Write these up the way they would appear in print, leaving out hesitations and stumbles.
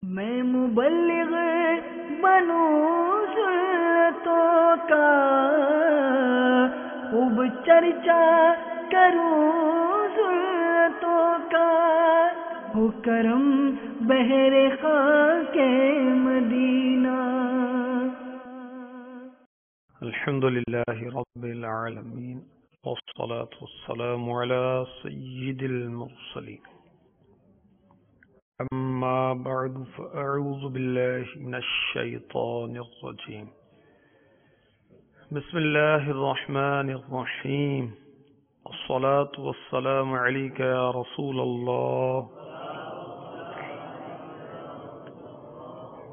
میں مبلغ بنوں سنتوں کا، خوب چرچا کروں سنتوں کا، ہو کرم بہر خاک مدینہ۔ الحمد للہ رب العالمین، والصلاة والسلام على سید المرسلین، اما بعد فاعوذ باللہ من الشیطان الرجیم، بسم اللہ الرحمن الرحیم، والصلاة والسلام علیک یا رسول اللہ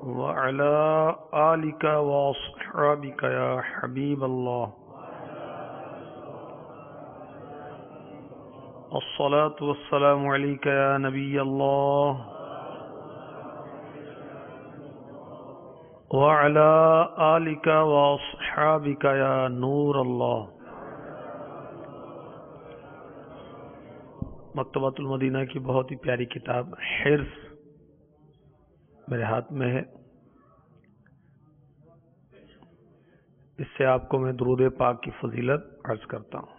وعلى آلك وأصحابك يا حبيب الله، الصلاة والسلام عليك يا نبي الله وعلى آلك وأصحابك يا نور الله۔ مکتبۃ المدینہ کی بہت ہی پیاری کتاب حرص میرے ہاتھ میں ہے، اس سے آپ کو میں درود پاک کی فضیلت عرض کرتا ہوں۔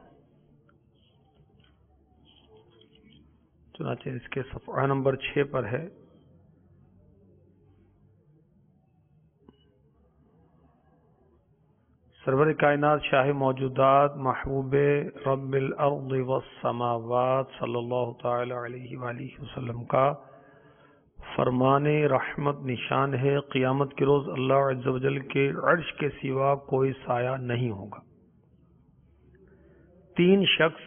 چنانچہ اس کے صفحہ نمبر 6 پر ہے، سرور کائنات شاہ موجودات محبوب رب الارض والسماوات صلی اللہ تعالی علیہ وآلہ وسلم کا فرمان رحمت نشان ہے، قیامت کے روز اللہ عز و جل کے عرش کے سوا کوئی سایہ نہیں ہوگا۔ 3 شخص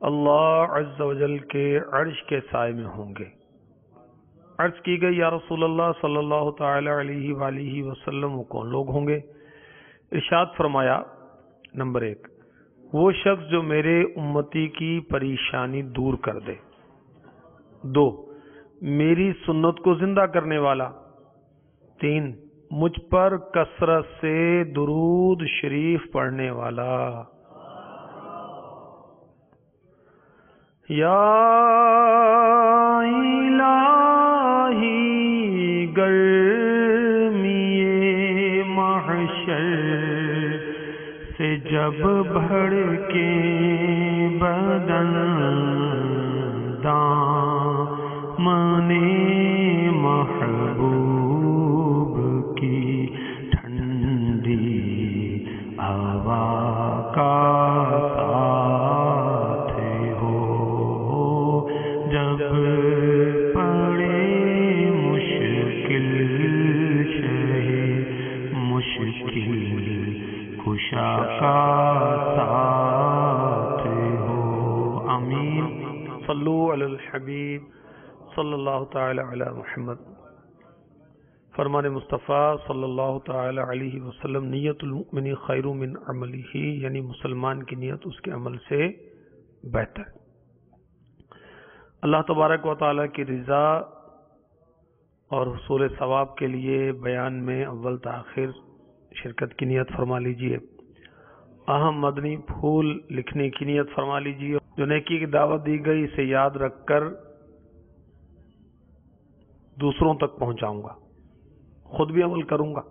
اللہ عز و جل کے عرش کے سائے میں ہوں گے۔ عرض کی گئی یا رسول اللہ صلی اللہ تعالی علیہ وآلہ وسلم وہ کون لوگ ہوں گے؟ ارشاد فرمایا، نمبر 1 وہ شخص جو میرے امتی کی پریشانی دور کر دے، 2 میری سنت کو زندہ کرنے والا، 3 مجھ پر کثرت سے درود شریف پڑھنے والا۔ یا الہی گرمی محشر سے جب بھڑ کے بدن دامن محبوب کی ٹھنڈی ہوا کا ساتھ ہو، جب پڑے مشکل شہ مشکل کشا کا ساتھ ہو۔ آمین۔ صلو علی الحبیب صلی اللہ تعالی علی محمد۔ فرمان مصطفیٰ صلی اللہ تعالی علیہ وسلم، نیت المؤمن خیر من عملہ، یعنی مسلمان کی نیت اس کے عمل سے بہتر۔ اللہ تبارک و تعالی کی رضا اور حصول ثواب کے لیے بیان میں اول تاخیر شرکت کی نیت فرما لیجئے، اہم مدنی پھول لکھنے کی نیت فرما لیجئے، جو نیکی کی دعوت دی گئی اسے یاد رکھ کر دوسروں تک پہنچاؤں گا، خود بھی عمل کروں گا۔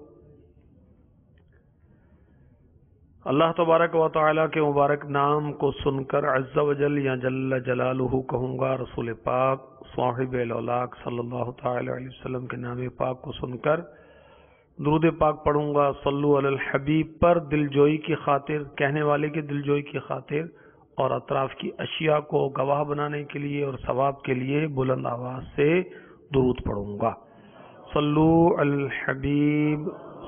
اللہ تبارک و تعالیٰ کے مبارک نام کو سن کر عز و جل یا جل جلالہ کہوں گا، رسول پاک صاحب الاولاق صلی اللہ تعالی علیہ وسلم کے نام پاک کو سن کر درود پاک پڑھوں گا، صلو علی الحبیب پر دلجوئی کی خاطر، کہنے والے کی دلجوئی کی خاطر اور اطراف کی اشیاء کو گواہ بنانے کے لیے اور ثواب کے لیے بلند آواز سے درود پڑھوں گا۔ صلو علی الحبیب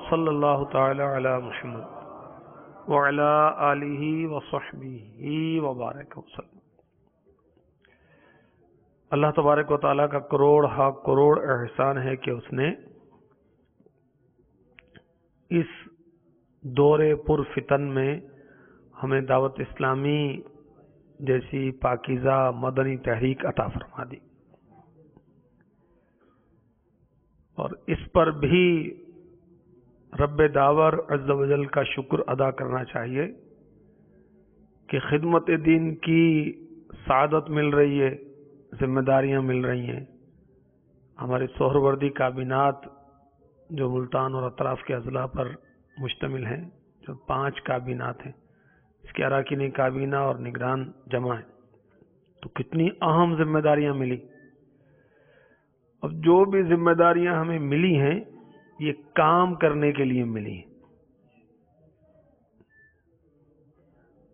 صلی اللہ تعالی علی محمد وعلی آلہ وصحبہ وبارک وسلم۔ اللہ تبارک و تعالیٰ کا کروڑ ہا کروڑ احسان ہے کہ اس نے اس دور پر فتن میں ہمیں دعوت اسلامی جیسی پاکیزہ مدنی تحریک عطا فرما دی، اور اس پر بھی رب داور عز و جل کا شکر ادا کرنا چاہیے کہ خدمت دین کی سعادت مل رہی ہے، ذمہ داریاں مل رہی ہیں، ہماری سہروردی کابینات جو ملتان اور اطراف کے اضلاع پر مشتمل ہیں، جو 5 کابینات ہیں، اس کے اراکین کابینہ اور نگران جمع ہیں، تو کتنی اہم ذمہ داریاں ملی. اب جو بھی ذمہ داریاں ہمیں ملی ہیں یہ کام کرنے کے لیے ملی ہیں،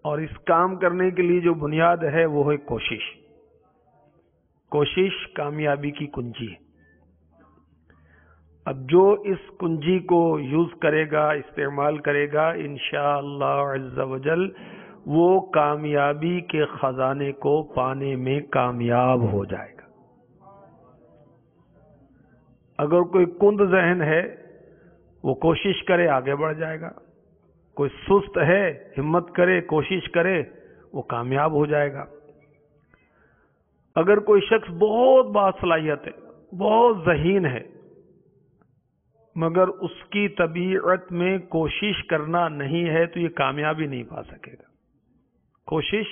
اور اس کام کرنے کے لیے جو بنیاد ہے وہ ہے کوشش. کوشش کامیابی کی کنجی ہے. اب جو اس کنجی کو یوز کرے گا، استعمال کرے گا، انشاءاللہ عز و جل وہ کامیابی کے خزانے کو پانے میں کامیاب ہو جائے گا. اگر کوئی کند ذہن ہے وہ کوشش کرے آگے بڑھ جائے گا، کوئی سست ہے ہمت کرے کوشش کرے وہ کامیاب ہو جائے گا. اگر کوئی شخص بہت باصلاحیت ہے، بہت ذہین ہے، مگر اس کی طبیعت میں کوشش کرنا نہیں ہے تو یہ کامیابی نہیں پا سکے گا. کوشش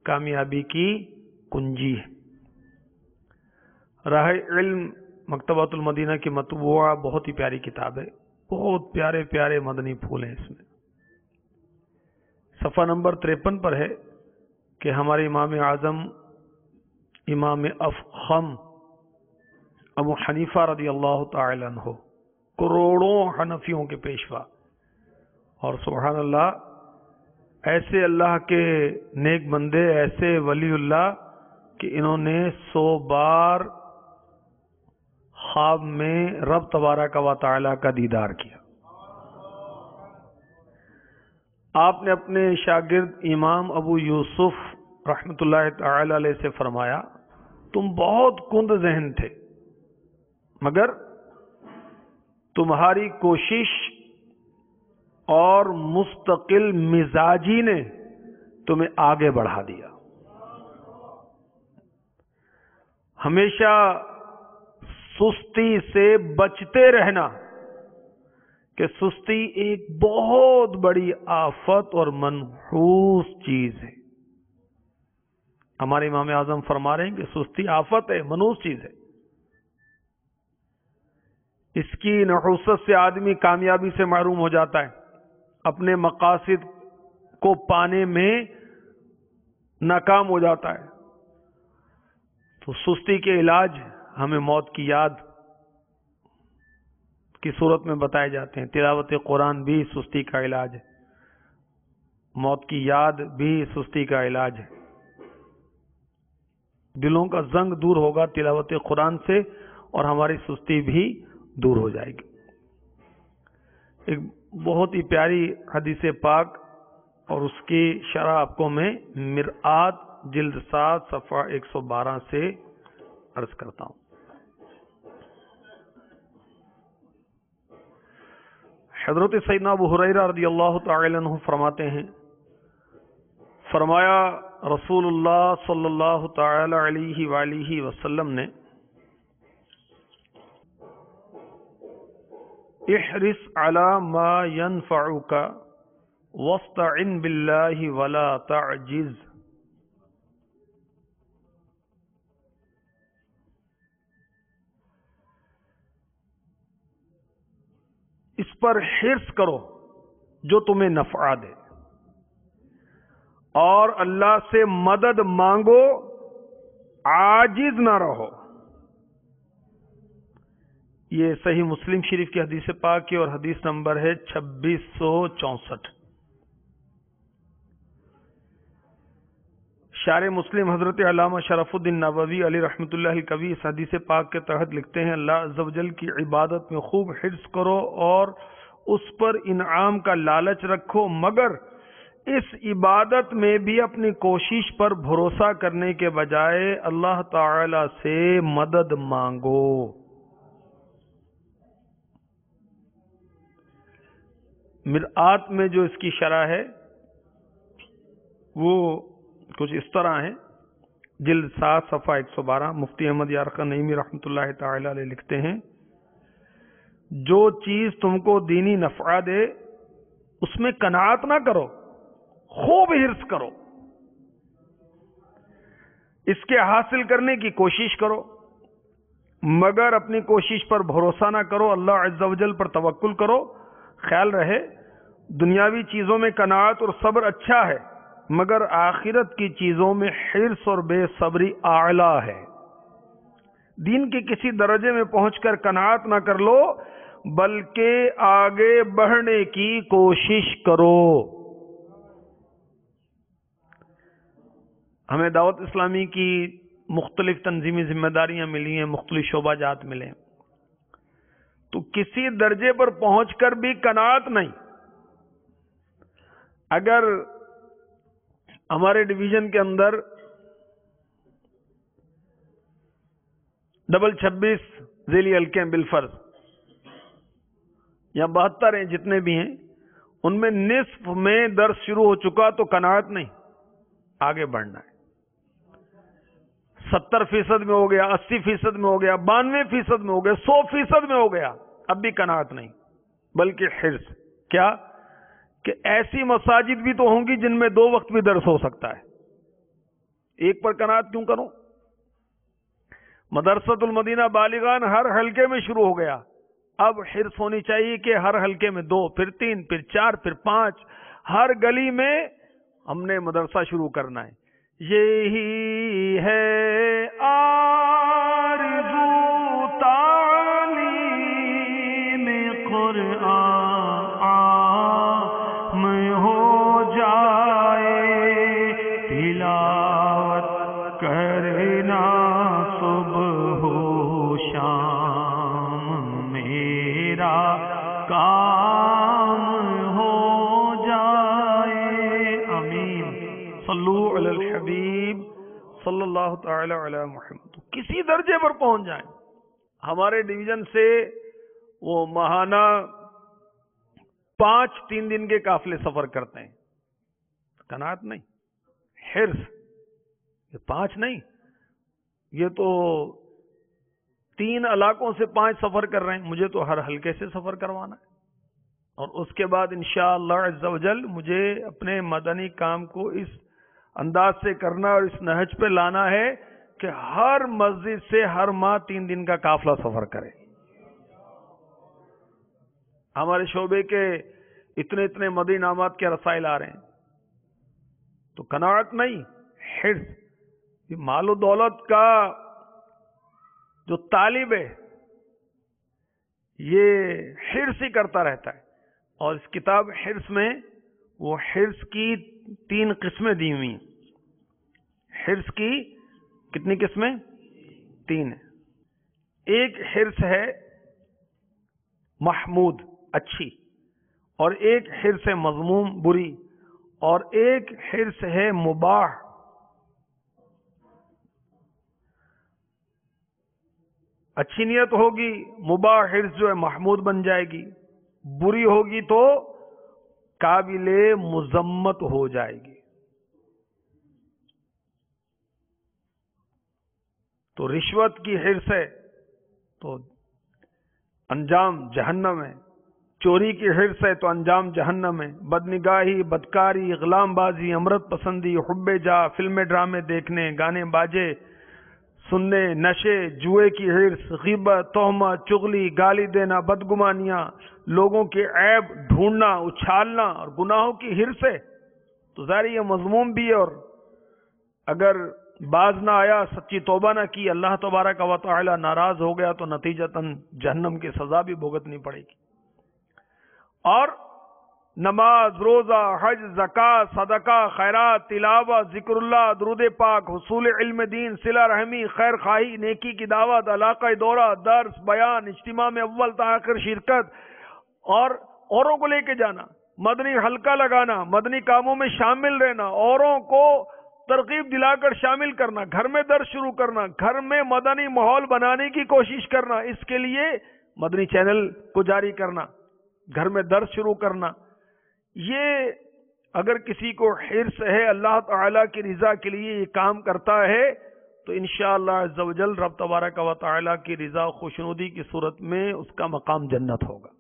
کامیابی کی کنجی ہے. راہ علم مکتبۃ المدینہ کی مطبوعہ بہت ہی پیاری کتاب ہے، بہت پیارے پیارے مدنی پھول ہیں اس میں. صفحہ نمبر 53 پر ہے کہ ہمارے امام اعظم امام افخم ابو حنیفہ رضی اللہ تعالی عنہ، کروڑوں حنفیوں کے پیشوا، اور سبحان اللہ ایسے اللہ کے نیک بندے، ایسے ولی اللہ کہ انہوں نے 100 بار خواب میں رب تبارک و تعالی کا دیدار کیا. آپ نے اپنے شاگرد امام ابو یوسف رحمۃ اللہ تعالی علیہ سے فرمایا تم بہت کند ذہن تھے، مگر تمہاری کوشش اور مستقل مزاجی نے تمہیں آگے بڑھا دیا. ہمیشہ سستی سے بچتے رہنا کہ سستی ایک بہت بڑی آفت اور منحوس چیز ہے. ہمارے امام اعظم فرما رہے ہیں کہ سستی آفت ہے، منحوس چیز ہے. اس کی نحوست سے آدمی کامیابی سے محروم ہو جاتا ہے، اپنے مقاصد کو پانے میں ناکام ہو جاتا ہے. تو سستی کے علاج ہمیں موت کی یاد کی صورت میں بتائے جاتے ہیں. تلاوت قرآن بھی سستی کا علاج ہے، موت کی یاد بھی سستی کا علاج ہے. دلوں کا زنگ دور ہوگا تلاوت قرآن سے اور ہماری سستی بھی دور ہو جائے گی. ایک بہت ہی پیاری حدیث پاک اور اس کی شرح آپ کو میں مرآت جلد 7 صفحہ 112 سے عرض کرتا ہوں. حضرت سیدنا ابو ہریرہ رضی اللہ تعالی عنہ فرماتے ہیں، فرمایا رسول اللہ صلی اللہ تعالی علیہ وآلہ وسلم نے احرص علی ما ينفعک واستعن باللہ ولا تعجز. اس پر حرص کرو جو تمہیں نفع دے، اور اللہ سے مدد مانگو، عاجز نہ رہو. یہ صحیح مسلم شریف کی حدیث پاک کی اور حدیث نمبر ہے 2664. شارح مسلم حضرت علامہ شرف الدین نووی علی رحمۃ اللہ الکوی اس حدیث پاک کے تحت لکھتے ہیں، اللہ عز و جل کی عبادت میں خوب حرص کرو اور اس پر انعام کا لالچ رکھو، مگر اس عبادت میں بھی اپنی کوشش پر بھروسہ کرنے کے بجائے اللہ تعالی سے مدد مانگو. مرآت میں جو اس کی شرح ہے وہ کچھ اس طرح ہے. جلد 7 صفحہ 112 مفتی احمد یار خان نعیمی رحمۃ اللہ تعالی علیہ لکھتے ہیں، جو چیز تم کو دینی نفع دے اس میں قناعت نہ کرو، خوب حرص کرو، اس کے حاصل کرنے کی کوشش کرو. مگر اپنی کوشش پر بھروسہ نہ کرو، اللہ عز و جل پر توکل کرو۔ خیال رہے دنیاوی چیزوں میں قناعت اور صبر اچھا ہے، مگر آخرت کی چیزوں میں حرص اور بے صبری اعلیٰ ہے۔ دین کے کسی درجے میں پہنچ کر قناعت نہ کر لو، بلکہ آگے بڑھنے کی کوشش کرو۔ ہمیں دعوت اسلامی کی مختلف تنظیمی ذمہ داریاں ملی ہیں، مختلف شعبہ جات ملے ہیں، تو کسی درجے پر پہنچ کر بھی قناعت نہیں۔ اگر ہمارے ڈویژن کے اندر 26 ذیلی حلقے ہیں بالفرض، یا 72 ہیں، جتنے بھی ہیں، ان میں نصف میں درس شروع ہو چکا تو قناعت نہیں، آگے بڑھنا ہے۔ 70% میں ہو گیا، 80% میں ہو گیا، 92% میں ہو گیا، 100% میں ہو گیا، اب بھی قناعت نہیں، بلکہ حرص۔ کیا کہ ایسی مساجد بھی تو ہوں گی جن میں 2 وقت بھی درس ہو سکتا ہے، ایک پر قناعت کیوں کروں؟ مدرسۃ المدینہ بالغان ہر حلقے میں شروع ہو گیا، اب حرص ہونی چاہیے کہ ہر حلقے میں 2، پھر 3، پھر 4، پھر 5، ہر گلی میں ہم نے مدرسہ شروع کرنا ہے۔ یہی ہے آرزو تعلیم قرآن عام ہو جائے، تلاوت کرنا صبح و شام میرا کام ہو جائے۔ آمین۔ صلو علی الحبیب صلی اللہ تعالی علی محمد۔ کسی درجے پر پہنچ جائیں۔ ہمارے ڈویژن سے وہ ماہانہ 5 3 دن کے قافلے سفر کرتے ہیں، قناعت نہیں، حرص۔ یہ 5 نہیں، یہ تو 3 علاقوں سے 5 سفر کر رہے ہیں، مجھے تو ہر حلقے سے سفر کروانا ہے، اور اس کے بعد انشاءاللہ عز و جل مجھے اپنے مدنی کام کو اس انداز سے کرنا اور اس نہج پہ لانا ہے کہ ہر مسجد سے ہر ماہ 3 دن کا قافلہ سفر کرے۔ ہمارے شعبے کے اتنے مدنی انعامات کے رسائل آ رہے ہیں، تو قناعت نہیں، حرص۔ یہ مال و دولت کا جو طالب ہے یہ حرص ہی کرتا رہتا ہے، اور اس کتاب حرص میں وہ حرص کی 3 قسمیں دی ہوئی ہیں۔ حرص کی کتنی قسمیں؟ 3 ہیں۔ ایک حرص ہے محمود، اچھی، اور ایک حرص ہے مذموم، بری، اور ایک حرص ہے مباح۔ اچھی نیت ہوگی مباح حرص جو ہے محمود بن جائے گی، بری ہوگی تو قابل مذمت ہو جائے گی۔ تو رشوت کی حرص ہے تو انجام جہنم ہے، چوری کی حرص ہے تو انجام جہنم ہے، بدنگاہی، بدکاری، غلام بازی، امرت پسندی، حب جا، فلمیں ڈرامے دیکھنے، گانے باجے سننے، نشے، جوئے کی حرص، غیبت، تہمت، چغلی، گالی دینا، بدگمانیاں، لوگوں کے عیب ڈھونڈنا، اچھالنا، اور گناہوں کی حرص ہے تو ظاہر یہ مذموم بھی ہے، اور اگر باز نہ آیا، سچی توبہ نہ کی، اللہ تبارک و تعالی ناراض ہو گیا تو نتیجتاً جہنم کی سزا بھی بھگتنی پڑے گی۔ اور نماز، روزہ، حج، زکوٰۃ، صدقہ، خیرات، تلاوت، ذکر اللہ، درود پاک، حصول علم دین، صلہ رحمی، خیر خواہی، نیکی کی دعوت، علاقہ دورہ، درس، بیان، اجتماع میں اول تا آخر شرکت، اور اوروں کو لے کے جانا، مدنی حلقہ لگانا، مدنی کاموں میں شامل رہنا، اوروں کو ترغیب دلا کر شامل کرنا، گھر میں درس شروع کرنا، گھر میں مدنی ماحول بنانے کی کوشش کرنا، اس کے لیے مدنی چینل کو جاری کرنا، گھر میں درس شروع کرنا۔ یہ اگر کسی کو حرص ہے، اللہ تعالیٰ کی رضا کے لیے یہ کام کرتا ہے تو انشاءاللہ عز و جل رب تبارک و تعالیٰ کی رضا خوشنودی کی صورت میں اس کا مقام جنت ہوگا۔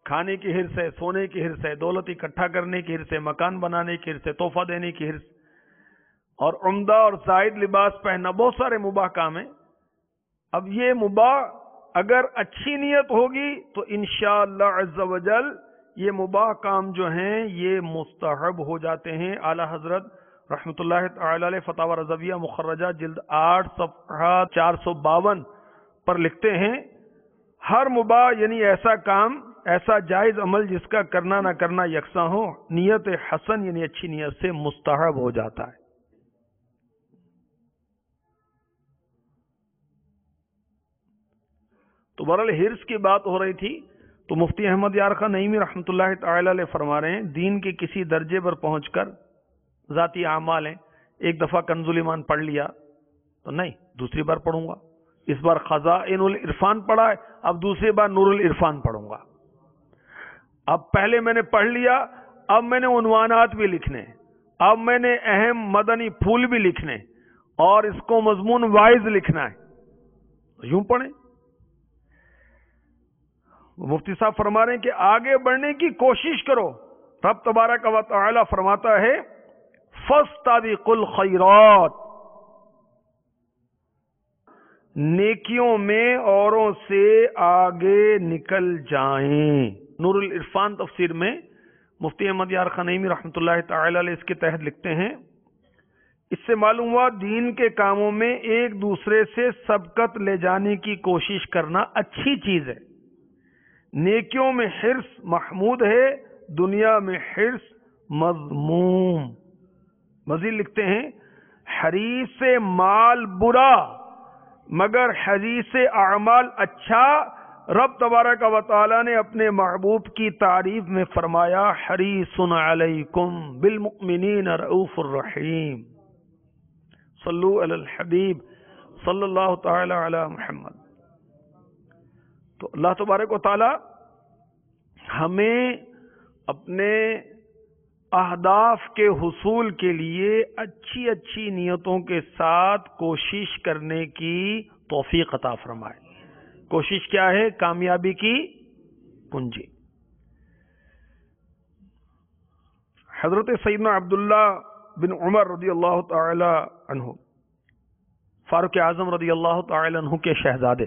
کھانے کی حرص ہے، سونے کی حرص ہے، دولت اکٹھا کرنے کی حرص ہے، مکان بنانے کی حرص ہے، تحفہ دینے کی حرص، اور عمدہ اور زائد لباس پہننا، بہت سارے مباح کام ہیں اب یہ مباح اگر اچھی نیت ہوگی تو انشاءاللہ عز و جل یہ مباح کام جو ہیں یہ مستحب ہو جاتے ہیں۔ اعلی حضرت رحمۃ اللہ تعالی علیہ فتاوی رضویہ مخرجہ جلد 8 صفحہ 452 پر لکھتے ہیں ہر مباح یعنی ایسا کام، ایسا جائز عمل جس کا کرنا نہ کرنا یکساں ہو، نیت حسن یعنی اچھی نیت سے مستحب ہو جاتا ہے۔ تو بہرحال حرص کی بات ہو رہی تھی، تو مفتی احمد یار خان نعیمی رحمۃ اللہ تعالی علیہ فرما رہے ہیں دین کے کسی درجے پر پہنچ کر ذاتی اعمال ہیں، ایک دفعہ کنز الایمان پڑھ لیا تو نہیں، دوسری بار پڑھوں گا، اس بار خزائن العرفان پڑھا ہے، اب دوسری بار نور العرفان پڑھوں گا، اب پہلے میں نے پڑھ لیا، اب میں نے عنوانات بھی لکھنے، اب میں نے اہم مدنی پھول بھی لکھنے اور اس کو مضمون وائز لکھنا ہے، یوں پڑھیں۔ مفتی صاحب فرما رہے ہیں کہ آگے بڑھنے کی کوشش کرو۔ رب تبارک و تعالی فرماتا ہے فاستبقوا الخیرات، نیکیوں میں اوروں سے آگے نکل جائیں۔ نور العرفان تفسیر میں مفتی احمد یار خان نعیمی رحمۃ اللہ تعالی علیہ اس کے تحت لکھتے ہیں اس سے معلوم ہوا دین کے کاموں میں ایک دوسرے سے سبقت لے جانے کی کوشش کرنا اچھی چیز ہے، نیکیوں میں حرص محمود ہے، دنیا میں حرص مذموم۔ مزید لکھتے ہیں حریص مال برا مگر حریص اعمال اچھا۔ رب تبارک و تعالی نے اپنے محبوب کی تعریف میں فرمایا حریص علیکم بالمؤمنین رؤوف الرحیم، صلو علی الحبیب صلی اللہ تعالی علی محمد۔ تو اللہ تبارک و تعالی ہمیں اپنے اہداف کے حصول کے لیے اچھی اچھی نیتوں کے ساتھ کوشش کرنے کی توفیق عطا فرمائے۔ کوشش کیا ہے؟ کامیابی کی کنجی۔ حضرت سیدنا عبداللہ بن عمر رضی اللہ تعالی عنہ، فاروق اعظم رضی اللہ تعالی عنہ کے شہزادے،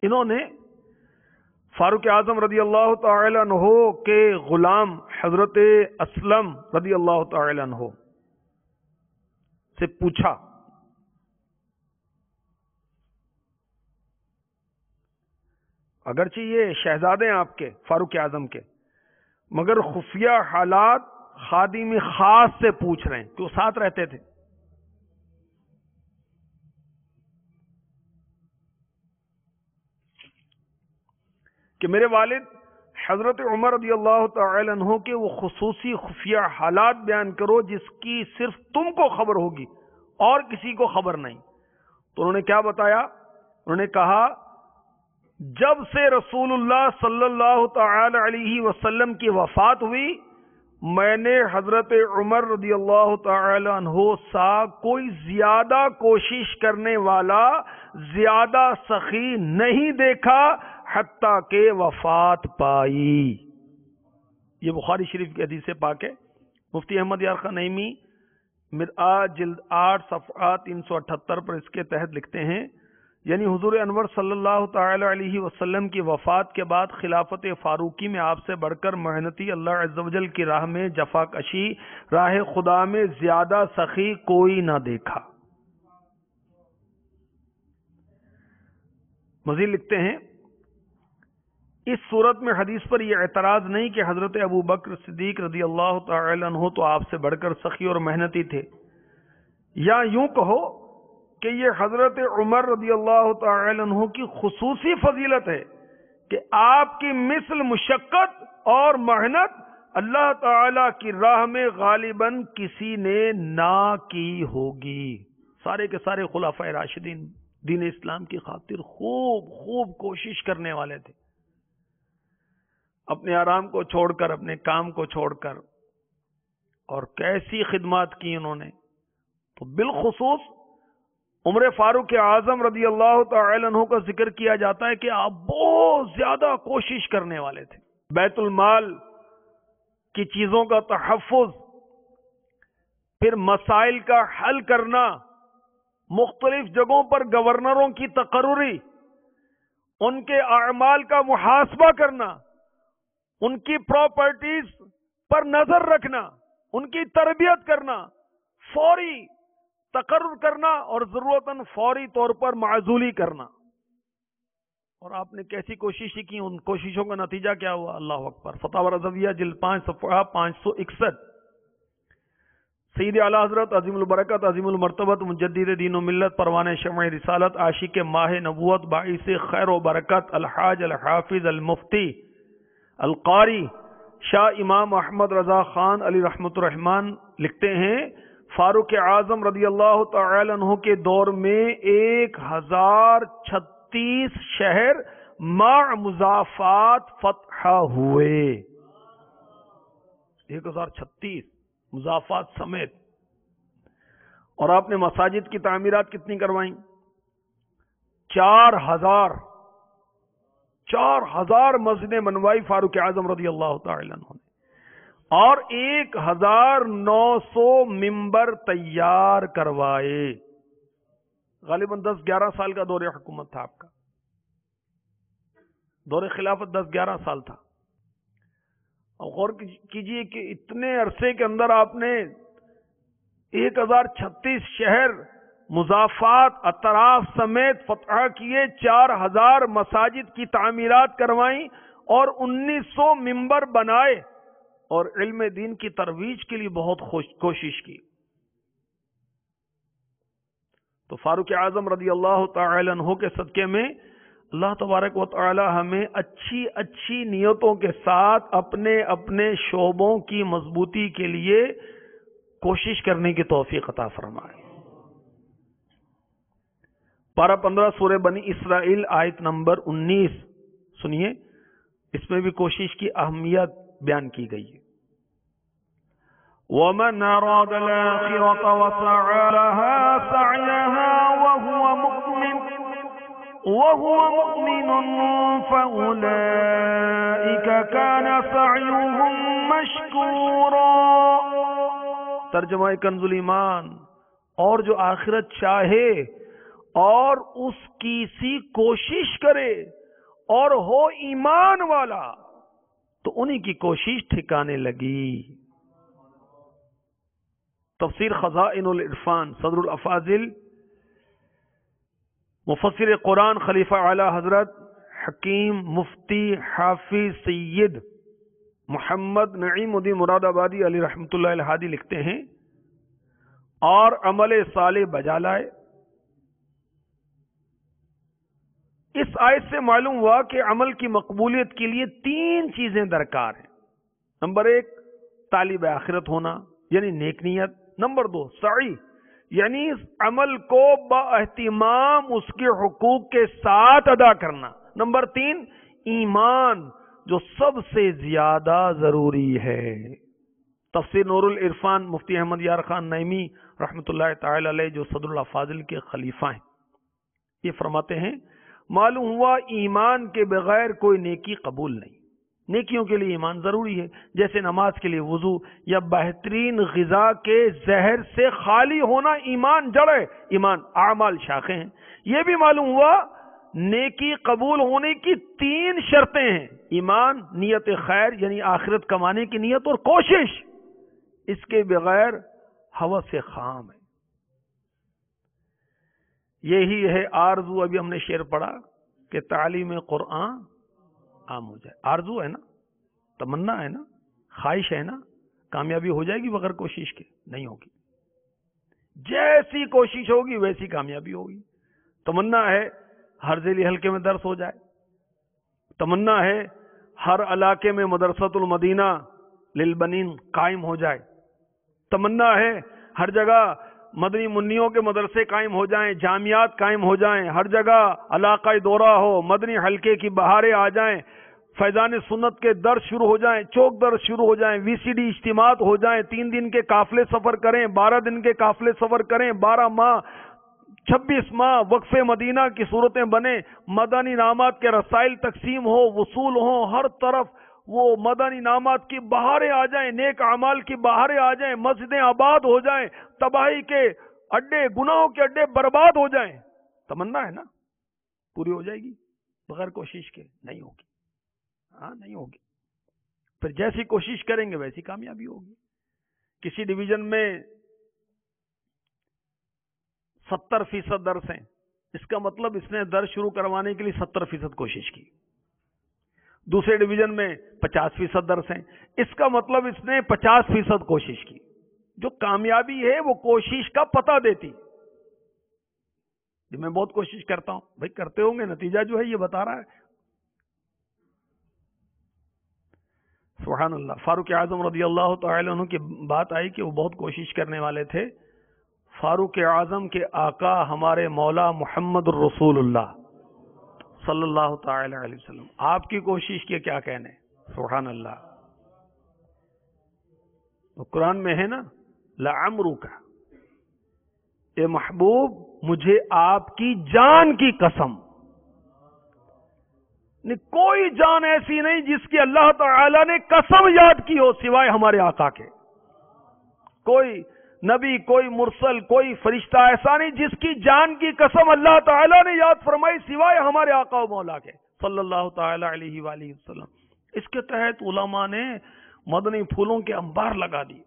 انہوں نے فاروق اعظم رضی اللہ تعالی عنہ کے غلام حضرت اسلم رضی اللہ تعالی عنہ سے پوچھا اگرچہ یہ شہزادے ہیں آپ کے فاروق اعظم کے، مگر خفیہ حالات خادم خاص سے پوچھ رہے ہیں کہ وہ ساتھ رہتے تھے۔ کہ میرے والد حضرت عمر رضی اللہ تعالی عنہ کے وہ خصوصی خفیہ حالات بیان کرو جس کی صرف تم کو خبر ہوگی اور کسی کو خبر نہیں۔ تو انہوں نے کیا بتایا؟ انہوں نے کہا جب سے رسول اللہ صلی اللہ تعالی علیہ وسلم کی وفات ہوئی میں نے حضرت عمر رضی اللہ تعالی عنہ سا کوئی زیادہ کوشش کرنے والا، زیادہ سخی نہیں دیکھا حتیٰ کہ وفات پائی۔ یہ بخاری شریف کی حدیث پاک ہے۔ مفتی احمد یار خان نعیمی مرآت جلد 8 صفحہ 378 پر اس کے تحت لکھتے ہیں یعنی حضور انور صلی اللہ تعالی علیہ وسلم کی وفات کے بعد خلافت فاروقی میں آپ سے بڑھ کر محنتی اللہ عز و جل کی راہ میں جفا کشی، راہ خدا میں زیادہ سخی کوئی نہ دیکھا۔ مزید لکھتے ہیں اس صورت میں حدیث پر یہ اعتراض نہیں کہ حضرت ابو بکر صدیق رضی اللہ تعالی عنہ تو آپ سے بڑھ کر سخی اور محنتی تھے، یا یوں کہو کہ یہ حضرت عمر رضی اللہ تعالی عنہ کی خصوصی فضیلت ہے کہ آپ کی مثل مشقت اور محنت اللہ تعالی کی راہ میں غالباً کسی نے نہ کی ہوگی۔ سارے کے سارے خلفائے راشدین دین اسلام کی خاطر خوب کوشش کرنے والے تھے، اپنے آرام کو چھوڑ کر، اپنے کام کو چھوڑ کر، اور کیسی خدمات کی انہوں نے۔ تو بالخصوص عمر فاروق اعظم رضی اللہ تعالی عنہ کا ذکر کیا جاتا ہے کہ آپ بہت زیادہ کوشش کرنے والے تھے۔ بیت المال کی چیزوں کا تحفظ، پھر مسائل کا حل کرنا، مختلف جگہوں پر گورنروں کی تقرری، ان کے اعمال کا محاسبہ کرنا، ان کی پراپرٹیز پر نظر رکھنا، ان کی تربیت کرنا، فوری تقرر کرنا اور ضرورتاً فوری طور پر معزولی کرنا. اور آپ نے کیسی کوششیں کی، ان کوششوں کا نتیجہ کیا ہوا؟ اللہ اکبر. فتاوی رضویہ جلد 5 صفحہ 561. سید اعلی حضرت عظیم البرکت عظیم المرتبت مجدد دین و ملت پروان شمع رسالت عاشق ماہ نبوت باعث خیر و برکت الحاج الحافظ المفتی القاری شاہ امام احمد رضا خان علی رحمۃ الرحمان لکھتے ہیں، فاروق اعظم رضی اللہ تعالی عنہ کے دور میں 1036 شہر مع مضافات فتح ہوئے. 1036 مضافات سمیت. اور آپ نے مساجد کی تعمیرات کتنی کروائیں؟ 4000 مسجدیں بنوائی فاروق اعظم رضی اللہ تعالی عنہ نے، اور 1900 ممبر تیار کروائے. غالباً 10-11 سال کا دور حکومت تھا آپ کا، دور خلافت 10-11 سال تھا. اور غور کیجئے کہ اتنے عرصے کے اندر آپ نے 1036 شہر مضافات اطراف سمیت فتح کیے، 4000 مساجد کی تعمیرات کروائیں اور 1900 ممبر بنائے، اور علم دین کی ترویج کے لیے بہت کوشش کی. تو فاروق اعظم رضی اللہ تعالی عنہ کے صدقے میں اللہ تبارک و تعالی ہمیں اچھی نیتوں کے ساتھ اپنے اپنے شعبوں کی مضبوطی کے لیے کوشش کرنے کی توفیق عطا فرمائے. پارہ 15 سورہ بنی اسرائیل آیت نمبر 19 سنیے، اس میں بھی کوشش کی اہمیت بیان کی گئی ہے. وَمَنْ أَرَادَ الْآخِرَةَ وَسَعَى لَهَا سَعْيَهَا وَهُوَ مُؤْمِنٌ فَأُولَئِكَ كَانَ سَعْيُهُمْ مَشْكُورًا. ترجمہ کنز الایمان، اور جو آخرت چاہے اور اس کی سی کوشش کرے اور ہو ایمان والا تو انہی کی کوشش ٹھکانے لگی. تفسیر خزائن العرفان صدر الافاضل مفسر قرآن خلیفہ اعلی حضرت حکیم مفتی حافظ سید محمد نعیم الدین مراد آبادی علی رحمۃ اللہ الہادی لکھتے ہیں، اور عمل صالح بجا لائے. اس آیت سے معلوم ہوا کہ عمل کی مقبولیت کے لیے 3 چیزیں درکار ہیں. نمبر 1 طالب آخرت ہونا یعنی نیک نیت. نمبر 2 سعی یعنی اس عمل کو با اہتمام اس کے حقوق کے ساتھ ادا کرنا. نمبر 3 ایمان جو سب سے زیادہ ضروری ہے. تفسیر نور العرفان مفتی احمد یار خان نعیمی رحمۃ اللہ تعالی علیہ جو صدر الافاضل کے خلیفہ ہیں، یہ فرماتے ہیں معلوم ہوا ایمان کے بغیر کوئی نیکی قبول نہیں. نیکیوں کے لیے ایمان ضروری ہے، جیسے نماز کے لیے وضو یا بہترین غذا کے زہر سے خالی ہونا ایمان جڑ ہے. ایمان اعمال شاخیں ہیں. یہ بھی معلوم ہوا نیکی قبول ہونے کی 3 شرطیں ہیں: ایمان، نیت خیر یعنی آخرت کمانے کی نیت، اور کوشش. اس کے بغیر ہوس سے خام ہے. یہی ہے آرزو. ابھی ہم نے شعر پڑھا کہ تعلیم قرآن عام ہو جائے. آرزو ہے نا، تمنا ہے نا، خواہش ہے نا. کامیابی ہو جائے گی بغیر کوشش کے؟ نہیں ہوگی. جیسی کوشش ہوگی ویسی کامیابی ہوگی. تمنا ہے ہر ذیلی حلقے میں درس ہو جائے، تمنا ہے ہر علاقے میں مدرسۃ المدینہ للبنین قائم ہو جائے، تمنا ہے ہر جگہ مدنی منیوں کے مدرسے قائم ہو جائیں، جامعات قائم ہو جائیں، ہر جگہ علاقائی دورہ ہو، مدنی حلقے کی بہاریں آ جائیں، فیضان سنت کے درس شروع ہو جائیں، چوک درس شروع ہو جائیں، وی سی ڈی اجتماعات ہو جائیں، 3 دن کے قافلے سفر کریں، 12 دن کے قافلے سفر کریں، 12 ماہ 26 ماہ وقف مدینہ کی صورتیں بنیں، مدنی انعامات کے رسائل تقسیم ہو، وصول ہوں، ہر طرف وہ مدنی انعامات کی بہاریں آ جائیں، نیک اعمال کی بہاریں آ جائیں، مسجدیں آباد ہو جائیں، تباہی کے اڈے گناہوں کے اڈے برباد ہو جائیں، تمنا ہے نا، پوری ہو جائے گی بغیر کوشش کے؟ نہیں ہوگی، ہاں نہیں ہوگی۔ پھر جیسی کوشش کریں گے ویسی کامیابی ہوگی۔ کسی ڈویژن میں 70% درس ہیں، اس کا مطلب اس نے درس شروع کروانے کے لیے 70% کوشش کی۔ دوسرے ڈویژن میں 50% درس ہیں، اس کا مطلب اس نے 50% کوشش کی۔ جو کامیابی ہے وہ کوشش کا پتہ دیتی۔ میں بہت کوشش کرتا ہوں، بھائی کرتے ہوں گے، نتیجہ جو ہے یہ بتا رہا ہے۔ سبحان اللہ۔ فاروق اعظم رضی اللہ تعالی عنہ کی بات آئی کہ وہ بہت کوشش کرنے والے تھے۔ فاروق اعظم کے آقا ہمارے مولا محمد الرسول اللہ صلی اللہ تعالی علیہ وسلم، آپ کی کوشش کے کیا کہنے؟ سبحان اللہ۔ تو قرآن میں ہے نا، لعمرک، اے محبوب مجھے آپ کی جان کی قسم، کوئی جان ایسی نہیں جس کی اللہ تعالی نے قسم یاد کی ہو سوائے ہمارے آقا کے۔ کوئی نبی، کوئی مرسل، کوئی فرشتہ ایسا نہیں جس کی جان کی قسم اللہ تعالی نے یاد فرمائی سوائے ہمارے آقا و مولا کے صلی اللہ تعالی علیہ وآلہ وسلم۔ اس کے تحت علماء نے مدنی پھولوں کے انبار لگا دی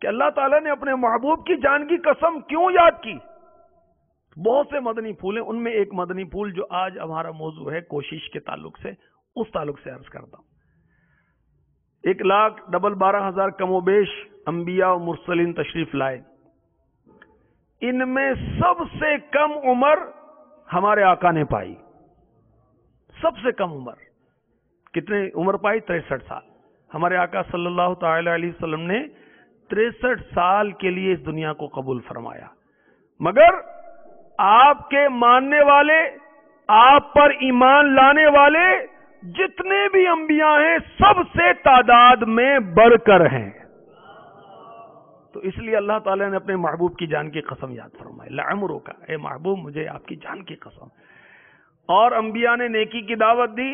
کہ اللہ تعالیٰ نے اپنے محبوب کی جان کی قسم کیوں یاد کی۔ بہت سے مدنی پھول ہیں، ان میں ایک مدنی پھول جو آج ہمارا موضوع ہے کوشش کے تعلق سے، اس تعلق سے عرض کرتا ہوں۔ 1,12,000 کم و بیش انبیاء و مرسلین تشریف لائے، ان میں سب سے کم عمر ہمارے آقا نے پائی۔ سب سے کم عمر کتنے عمر پائی؟ 63 سال۔ ہمارے آقا صلی اللہ تعالی علیہ وسلم نے 63 سال کے لیے اس دنیا کو قبول فرمایا، مگر آپ کے ماننے والے، آپ پر ایمان لانے والے جتنے بھی انبیاء ہیں سب سے تعداد میں بڑھ کر ہیں۔ تو اس لیے اللہ تعالیٰ نے اپنے محبوب کی جان کی قسم یاد فرمائی، لعمرک، اے محبوب مجھے آپ کی جان کی قسم۔ اور انبیاء نے نیکی کی دعوت دی،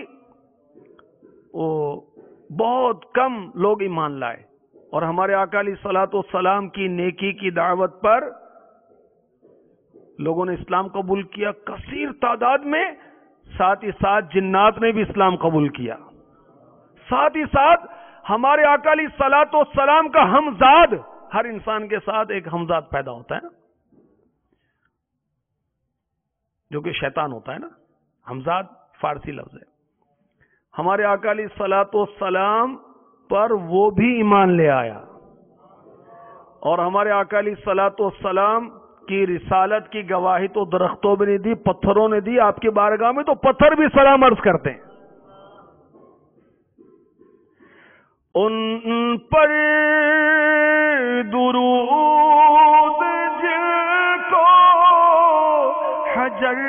وہ بہت کم لوگ ایمان لائے، اور ہمارے آقا علیہ الصلوۃ والسلام کی نیکی کی دعوت پر لوگوں نے اسلام قبول کیا کثیر تعداد میں۔ ساتھ ہی ساتھ جنات نے بھی اسلام قبول کیا۔ ساتھ ہی ساتھ ہمارے آقا علیہ الصلوۃ والسلام کا ہمزاد، ہر انسان کے ساتھ ایک ہمزاد پیدا ہوتا ہے نا، جو کہ شیطان ہوتا ہے نا، ہمزاد فارسی لفظ ہے۔ ہمارے آقا علیہ الصلوۃ والسلام پر وہ بھی ایمان لے آیا، اور ہمارے آقا علیہ الصلوۃ والسلام کی رسالت کی گواہی تو درختوں میں نے دی، پتھروں نے دی، آپ کی بارگاہ میں تو پتھر بھی سلام عرض کرتے ہیں۔ ان پر درود جن کو حجر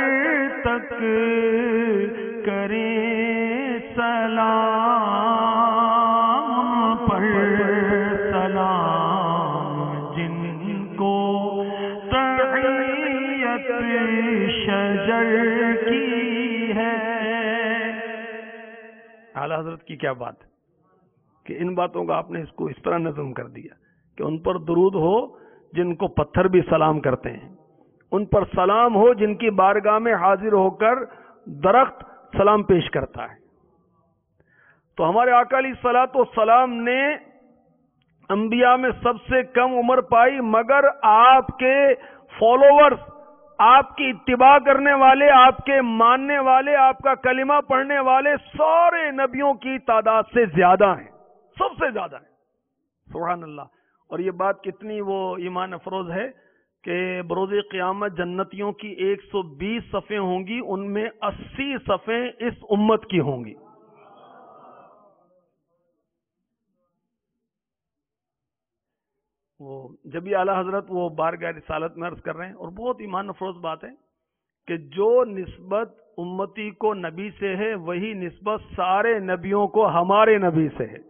تک کرے سلام، پر سلام جن کو تحیت شجر کی ہے۔ اعلیٰ حضرت کی کیا بات ہے کہ ان باتوں کا آپ نے اس کو اس طرح نظم کر دیا کہ ان پر درود ہو جن کو پتھر بھی سلام کرتے ہیں، ان پر سلام ہو جن کی بارگاہ میں حاضر ہو کر درخت سلام پیش کرتا ہے۔ تو ہمارے آقا علیہ الصلوۃ والسلام نے انبیاء میں سب سے کم عمر پائی، مگر آپ کے فالوورز، آپ کی اتباع کرنے والے، آپ کے ماننے والے، آپ کا کلمہ پڑھنے والے سارے نبیوں کی تعداد سے زیادہ ہیں، سب سے زیادہ ہیں۔ سبحان اللہ۔ اور یہ بات کتنی وہ ایمان افروز ہے کہ بروز قیامت جنتیوں کی 120 صفیں ہوں گی، ان میں 80 صفیں اس امت کی ہوں گی۔ وہ جب یہ اعلیٰ حضرت وہ بارگاہ رسالت میں عرض کر رہے ہیں، اور بہت ایمان افروز بات ہے کہ جو نسبت امتی کو نبی سے ہے وہی نسبت سارے نبیوں کو ہمارے نبی سے ہے۔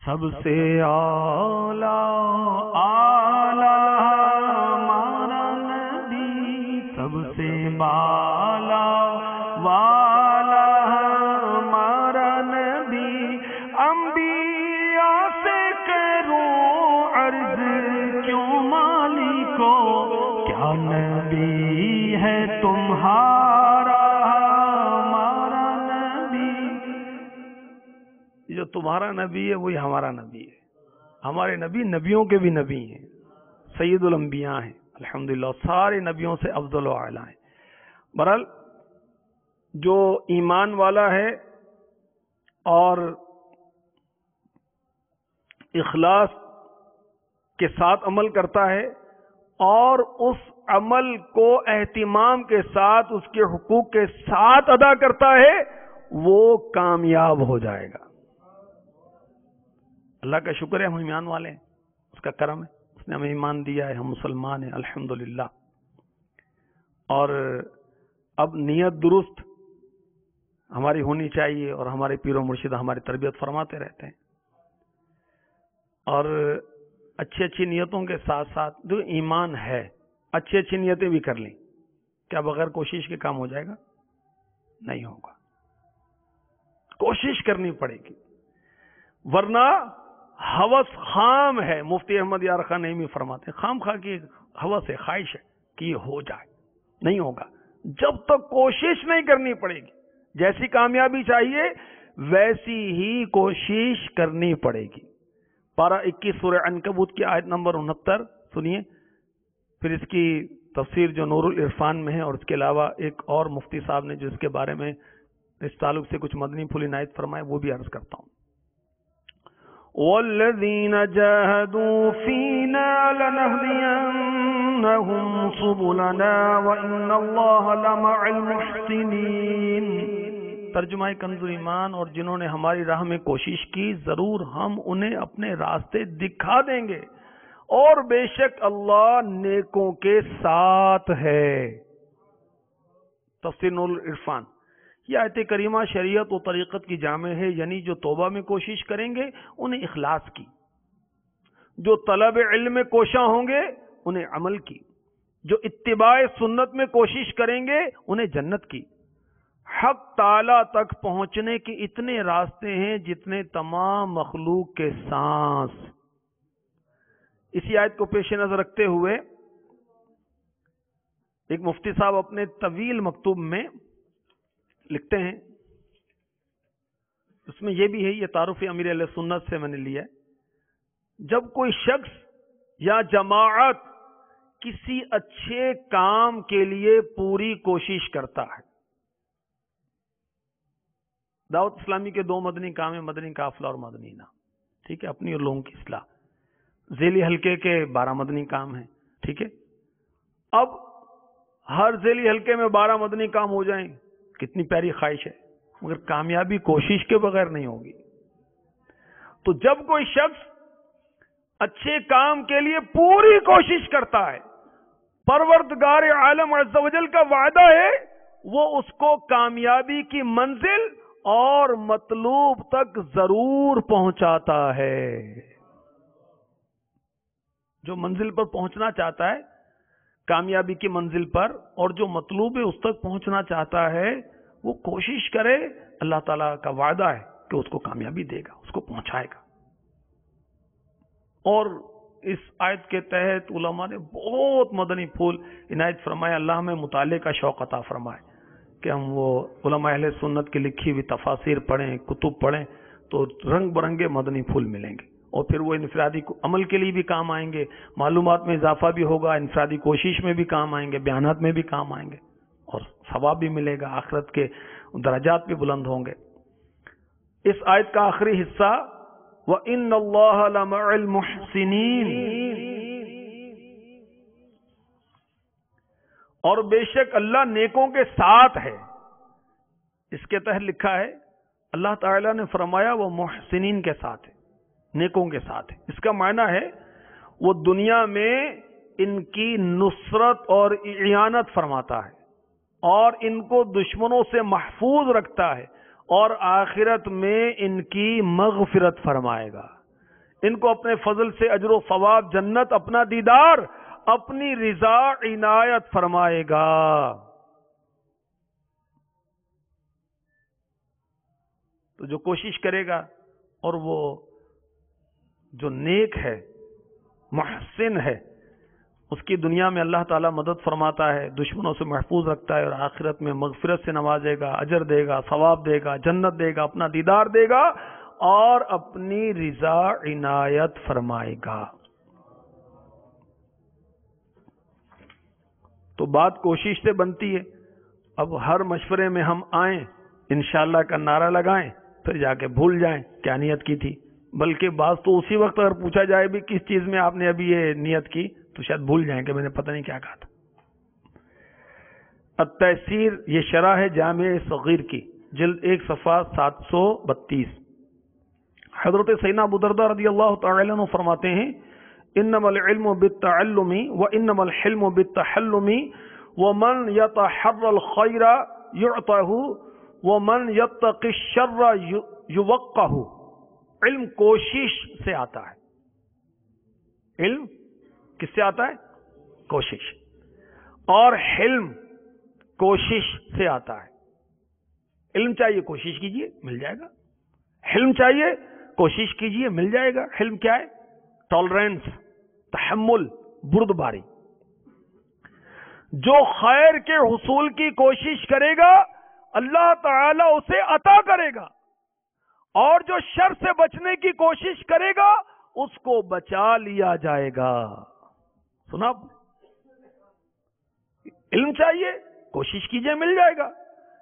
سب سے اعلیٰ ہمارا نبی، سب سے بالا والا ہمارا نبی ہے تمہارا ہمارا نبی. جو تمہارا نبی ہے وہی ہمارا نبی ہے. ہمارے نبی نبیوں کے بھی نبی ہیں، سید الانبیاء ہیں الحمدللہ، سارے نبیوں سے افضل و اعلیٰ ہیں. بہرحال جو ایمان والا ہے اور اخلاص کے ساتھ عمل کرتا ہے اور اس عمل کو اہتمام کے ساتھ اس کے حقوق کے ساتھ ادا کرتا ہے، وہ کامیاب ہو جائے گا. اللہ کا شکر ہے ہم ایمان والے ہیں، اس کا کرم ہے، اس نے ہمیں ایمان دیا ہے، ہم مسلمان ہیں الحمدللہ. اور اب نیت درست ہماری ہونی چاہیے، اور ہمارے پیر و مرشد ہماری تربیت فرماتے رہتے ہیں. اور اچھی اچھی نیتوں کے ساتھ ساتھ جو ایمان ہے، اچھی اچھی نیتیں بھی کر لیں، کیا بغیر کوشش کے کام ہو جائے گا؟ نہیں ہوگا. کوشش کرنی پڑے گی، ورنہ ہوس خام ہے. مفتی احمد یار خان نعیمی فرماتے ہیں خام خواہ کی ہوس ہے، خواہش ہے کہ یہ ہو جائے، نہیں ہوگا جب تک کوشش نہیں کرنی پڑے گی. جیسی کامیابی چاہیے ویسی ہی کوشش کرنی پڑے گی. پارہ 21 سورہ عنکبوت کی آیت نمبر 69 سنیے، پھر اس کی تفسیر جو نور العرفان میں ہے، اور اس کے علاوہ ایک اور مفتی صاحب نے جو اس کے بارے میں اس تعلق سے کچھ مدنی پھول عنایت فرمائے، وہ بھی عرض کرتا ہوں. وَالَّذِينَ جَاهَدُوا فِينَا لَنَهْدِيَنَّهُمْ سُبُلَنَا وَإِنَّ اللَّهَ لَمَعَ الْمُحْسِنِينَ. ترجمہ کنز ایمان، اور جنہوں نے ہماری راہ میں کوشش کی ضرور ہم انہیں اپنے راستے دکھا دیں گے، اور بے شک اللہ نیکوں کے ساتھ ہے. تفسیر نور العرفان. یہ آیت کریمہ شریعت و طریقت کی جامع ہے، یعنی جو توبہ میں کوشش کریں گے انہیں اخلاص کی، جو طلب علم میں کوشاں ہوں گے انہیں عمل کی، جو اتباع سنت میں کوشش کریں گے انہیں جنت کی. حق تعالی تک پہنچنے کے اتنے راستے ہیں جتنے تمام مخلوق کے سانس. اسی آیت کو پیش نظر رکھتے ہوئے ایک مفتی صاحب اپنے طویل مکتوب میں لکھتے ہیں، اس میں یہ بھی ہے، یہ تعارف امیر اہل سنت سے میں نے لیا ہے، جب کوئی شخص یا جماعت کسی اچھے کام کے لیے پوری کوشش کرتا ہے. دعوت اسلامی کے 2 مدنی کام ہیں، مدنی قافلہ اور مدنی انعام، ٹھیک ہے، اپنی اور لوگوں کی اصلاح. ذیلی حلقے کے 12 مدنی کام ہیں، ٹھیک ہے. اب ہر ذیلی حلقے میں 12 مدنی کام ہو جائیں، کتنی پیاری خواہش ہے، مگر کامیابی کوشش کے بغیر نہیں ہوگی. تو جب کوئی شخص اچھے کام کے لیے پوری کوشش کرتا ہے، پروردگار عالم عز و جل کا وعدہ ہے وہ اس کو کامیابی کی منزل اور مطلوب تک ضرور پہنچاتا ہے. جو منزل پر پہنچنا چاہتا ہے، کامیابی کی منزل پر، اور جو مطلوب ہے اس تک پہنچنا چاہتا ہے، وہ کوشش کرے، اللہ تعالیٰ کا وعدہ ہے کہ اس کو کامیابی دے گا، اس کو پہنچائے گا. اور اس آیت کے تحت علماء نے بہت مدنی پھول عنایت فرمائے. اللہ ہمیں مطالعے کا شوق عطا فرمائے کہ ہم وہ علماء اہل سنت کی لکھی ہوئی تفاسیر پڑھیں، کتب پڑھیں، تو رنگ برنگے مدنی پھول ملیں گے، اور پھر وہ انفرادی عمل کے لیے بھی کام آئیں گے، معلومات میں اضافہ بھی ہوگا، انفرادی کوشش میں بھی کام آئیں گے، بیانات میں بھی کام آئیں گے، اور ثواب بھی ملے گا، آخرت کے درجات بھی بلند ہوں گے. اس آیت کا آخری حصہ وَإِنَّ اللَّهَ لَمَعَ الْمُحْسِنِينَ، اور بے شک اللہ نیکوں کے ساتھ ہے. اس کے تحت لکھا ہے اللہ تعالیٰ نے فرمایا وہ محسنین کے ساتھ ہے، نیکوں کے ساتھ ہے. اس کا معنی ہے وہ دنیا میں ان کی نصرت اور اعانت فرماتا ہے، اور ان کو دشمنوں سے محفوظ رکھتا ہے، اور آخرت میں ان کی مغفرت فرمائے گا. ان کو اپنے فضل سے اجر و ثواب، جنت، اپنا دیدار، اپنی رضا عنایت فرمائے گا. تو جو کوشش کرے گا اور وہ جو نیک ہے، محسن ہے، اس کی دنیا میں اللہ تعالیٰ مدد فرماتا ہے، دشمنوں سے محفوظ رکھتا ہے، اور آخرت میں مغفرت سے نوازے گا، اجر دے گا، ثواب دے گا، جنت دے گا، اپنا دیدار دے گا اور اپنی رضا عنایت فرمائے گا۔ تو بات کوشش سے بنتی ہے۔ اب ہر مشورے میں ہم آئیں، انشاءاللہ کا نعرہ لگائیں، پھر جا کے بھول جائیں کیا نیت کی تھی، بلکہ بعض تو اسی وقت اگر پوچھا جائے بھی کس چیز میں آپ نے ابھی یہ نیت کی تو شاید بھول جائیں کہ میں نے پتہ نہیں کیا کہا تھا۔ التیسیر یہ شرح ہے جامع صغیر کی، جلد 1 صفحہ 732۔ حضرت سیدنا ابو درداء رضی اللہ تعالی عنہ فرماتے ہیں انما العلم بالتعلم وانما الحلم بالتحلم ومن يتحرى الخير يعطه ومن يتقي الشر يوقه۔ علم کوشش سے آتا ہے، علم کس سے آتا ہے؟ کوشش، اور حلم کوشش سے آتا ہے۔ علم چاہیے کوشش کیجئے مل جائے گا، حلم چاہیے کوشش کیجئے مل جائے گا۔ حلم کیا ہے؟ ٹالرنس، تحمل، بردباری۔ جو خیر کے حصول کی کوشش کرے گا اللہ تعالی اسے عطا کرے گا، اور جو شر سے بچنے کی کوشش کرے گا اس کو بچا لیا جائے گا۔ سنا؟ علم چاہیے کوشش کیجئے مل جائے گا،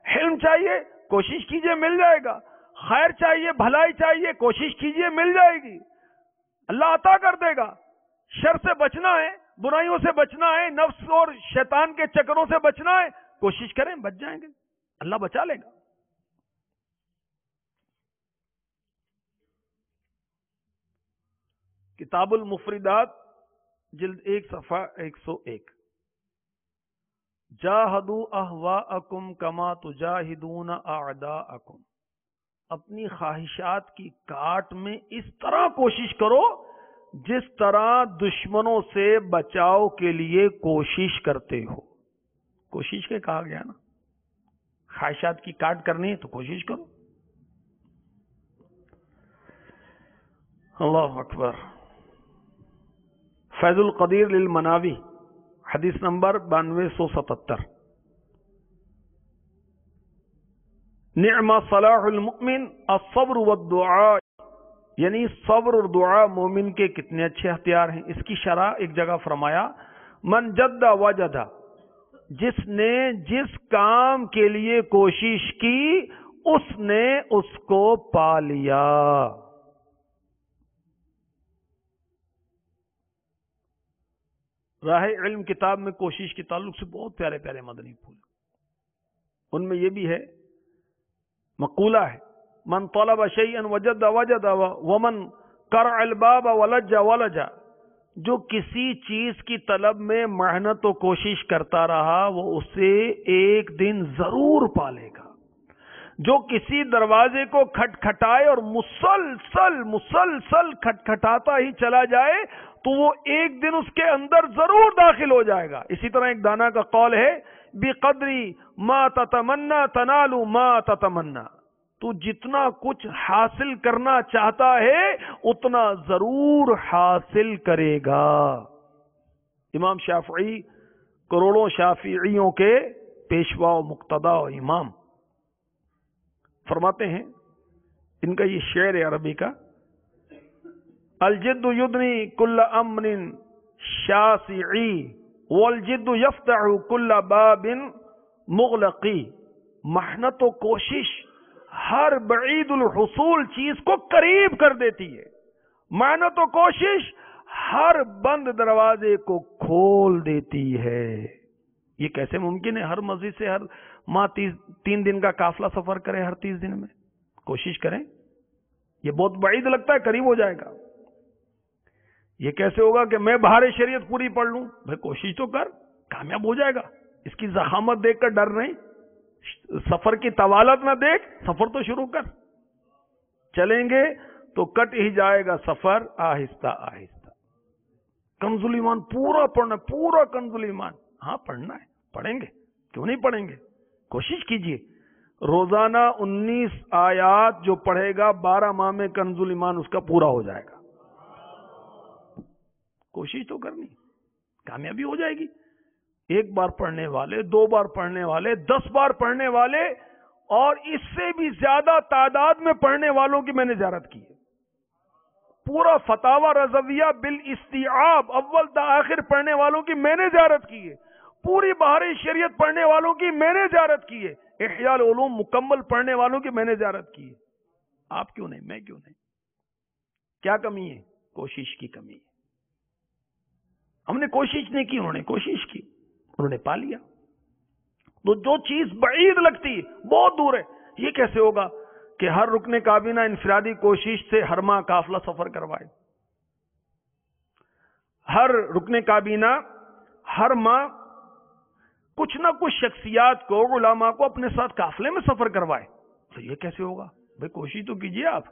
حلم چاہیے کوشش کیجئے مل جائے گا، خیر چاہیے بھلائی چاہیے کوشش کیجئے مل جائے گی، اللہ عطا کر دے گا۔ شر سے بچنا ہے، برائیوں سے بچنا ہے، نفس اور شیطان کے چکروں سے بچنا ہے، کوشش کریں بچ جائیں گے، اللہ بچا لے گا۔ کتاب المفردات جلد 1 صفحہ 101۔ جاہدوا اہواءکم کما تجاہدون اعداءکم۔ اپنی خواہشات کی کاٹ میں اس طرح کوشش کرو جس طرح دشمنوں سے بچاؤ کے لیے کوشش کرتے ہو۔ کوشش کے کہا گیا نا، خواہشات کی کاٹ کرنی ہے تو کوشش کرو۔ اللہ اکبر۔ فیض القدیر للمناوی حدیث نمبر 9277۔ نعم صلاح المؤمن الصبر والدعاء، یعنی صبر اور دعا مومن کے کتنے اچھے ہتھیار ہیں۔ اس کی شرح ایک جگہ فرمایا من جد وجد، جس نے جس کام کے لیے کوشش کی اس نے اس کو پا لیا۔ راہ علم کتاب میں کوشش کے تعلق سے بہت پیارے پیارے مدنی پھول، ان میں یہ بھی ہے، مقولہ ہے من طلب شیئا وجد وجد ومن قرع الباب ولج ولج۔ جو کسی چیز کی طلب میں محنت و کوشش کرتا رہا وہ اسے ایک دن ضرور پالے گا۔ جو کسی دروازے کو کھٹکھٹائے اور مسلسل کھٹکھٹاتا ہی چلا جائے تو وہ ایک دن اس کے اندر ضرور داخل ہو جائے گا۔ اسی طرح ایک دانا کا قول ہے بقدری ما تتمنا تنال ما تتمنا۔ تو جتنا کچھ حاصل کرنا چاہتا ہے اتنا ضرور حاصل کرے گا۔ امام شافعی کروڑوں شافعیوں کے پیشوا و مقتدا و امام فرماتے ہیں، ان کا یہ شعر ہے عربی کا، الجد یدنی کل امر شاسعی والجد یفتح کل باب مغلقی۔ محنت و کوشش ہر بعید الحصول چیز کو قریب کر دیتی ہے، محنت و کوشش ہر بند دروازے کو کھول دیتی ہے۔ یہ کیسے ممکن ہے؟ ہر مسجد سے ہر ماہ 3 دن کا قافلہ سفر کرے، ہر 30 دن میں کوشش کریں، یہ بہت بعید لگتا ہے، قریب ہو جائے گا۔ یہ کیسے ہوگا کہ میں بہار شریعت پوری پڑھ لوں؟ بھائی کوشش تو کر، کامیاب ہو جائے گا۔ اس کی زحامت دیکھ کر ڈر نہیں، سفر کی طوالت نہ دیکھ، سفر تو شروع کر۔ چلیں گے تو کٹ ہی جائے گا سفر آہستہ آہستہ۔ کنز ایمان پورا پڑھنا، پورا کنز ایمان، ہاں پڑھنا ہے، پڑھیں گے، کیوں نہیں پڑھیں گے؟ کوشش کیجئے، روزانہ 19 آیات جو پڑھے گا 12 ماہ میں کنز ایمان اس کا پورا ہو جائے گا۔ کوشش تو کرنی، کامیابی ہو جائے گی. ایک بار پڑھنے والے، 2 بار پڑھنے والے، 10 بار پڑھنے والے اور اس سے بھی زیادہ تعداد میں پڑھنے والوں کی میں نے زیارت کی ہے. پورا فتاوی رضویہ بالاستیعاب اول تا آخر پڑھنے والوں کی میں نے زیارت کی ہے. پوری بہار شریعت پڑھنے والوں کی میں نے زیارت کی ہے. احیاء العلوم مکمل پڑھنے والوں کی میں نے زیارت کی ہے. آپ کیوں نہیں، میں کیوں نہیں؟ کیا کمی ہے؟ کوشش کی کمی ہے. ہم نے کوشش نہیں کی، انہوں نے کوشش کی، انہوں نے پا لیا. تو جو چیز بعید لگتی ہے بہت دور ہے. یہ کیسے ہوگا کہ ہر رکن کابینہ انفرادی کوشش سے ہر ماہ قافلہ سفر کروائے؟ ہر رکن کابینہ ہر ماہ کچھ نہ کچھ شخصیات کو، علماء کو اپنے ساتھ قافلے میں سفر کروائے. تو یہ کیسے ہوگا بھائی؟ کوشش تو کیجئے آپ.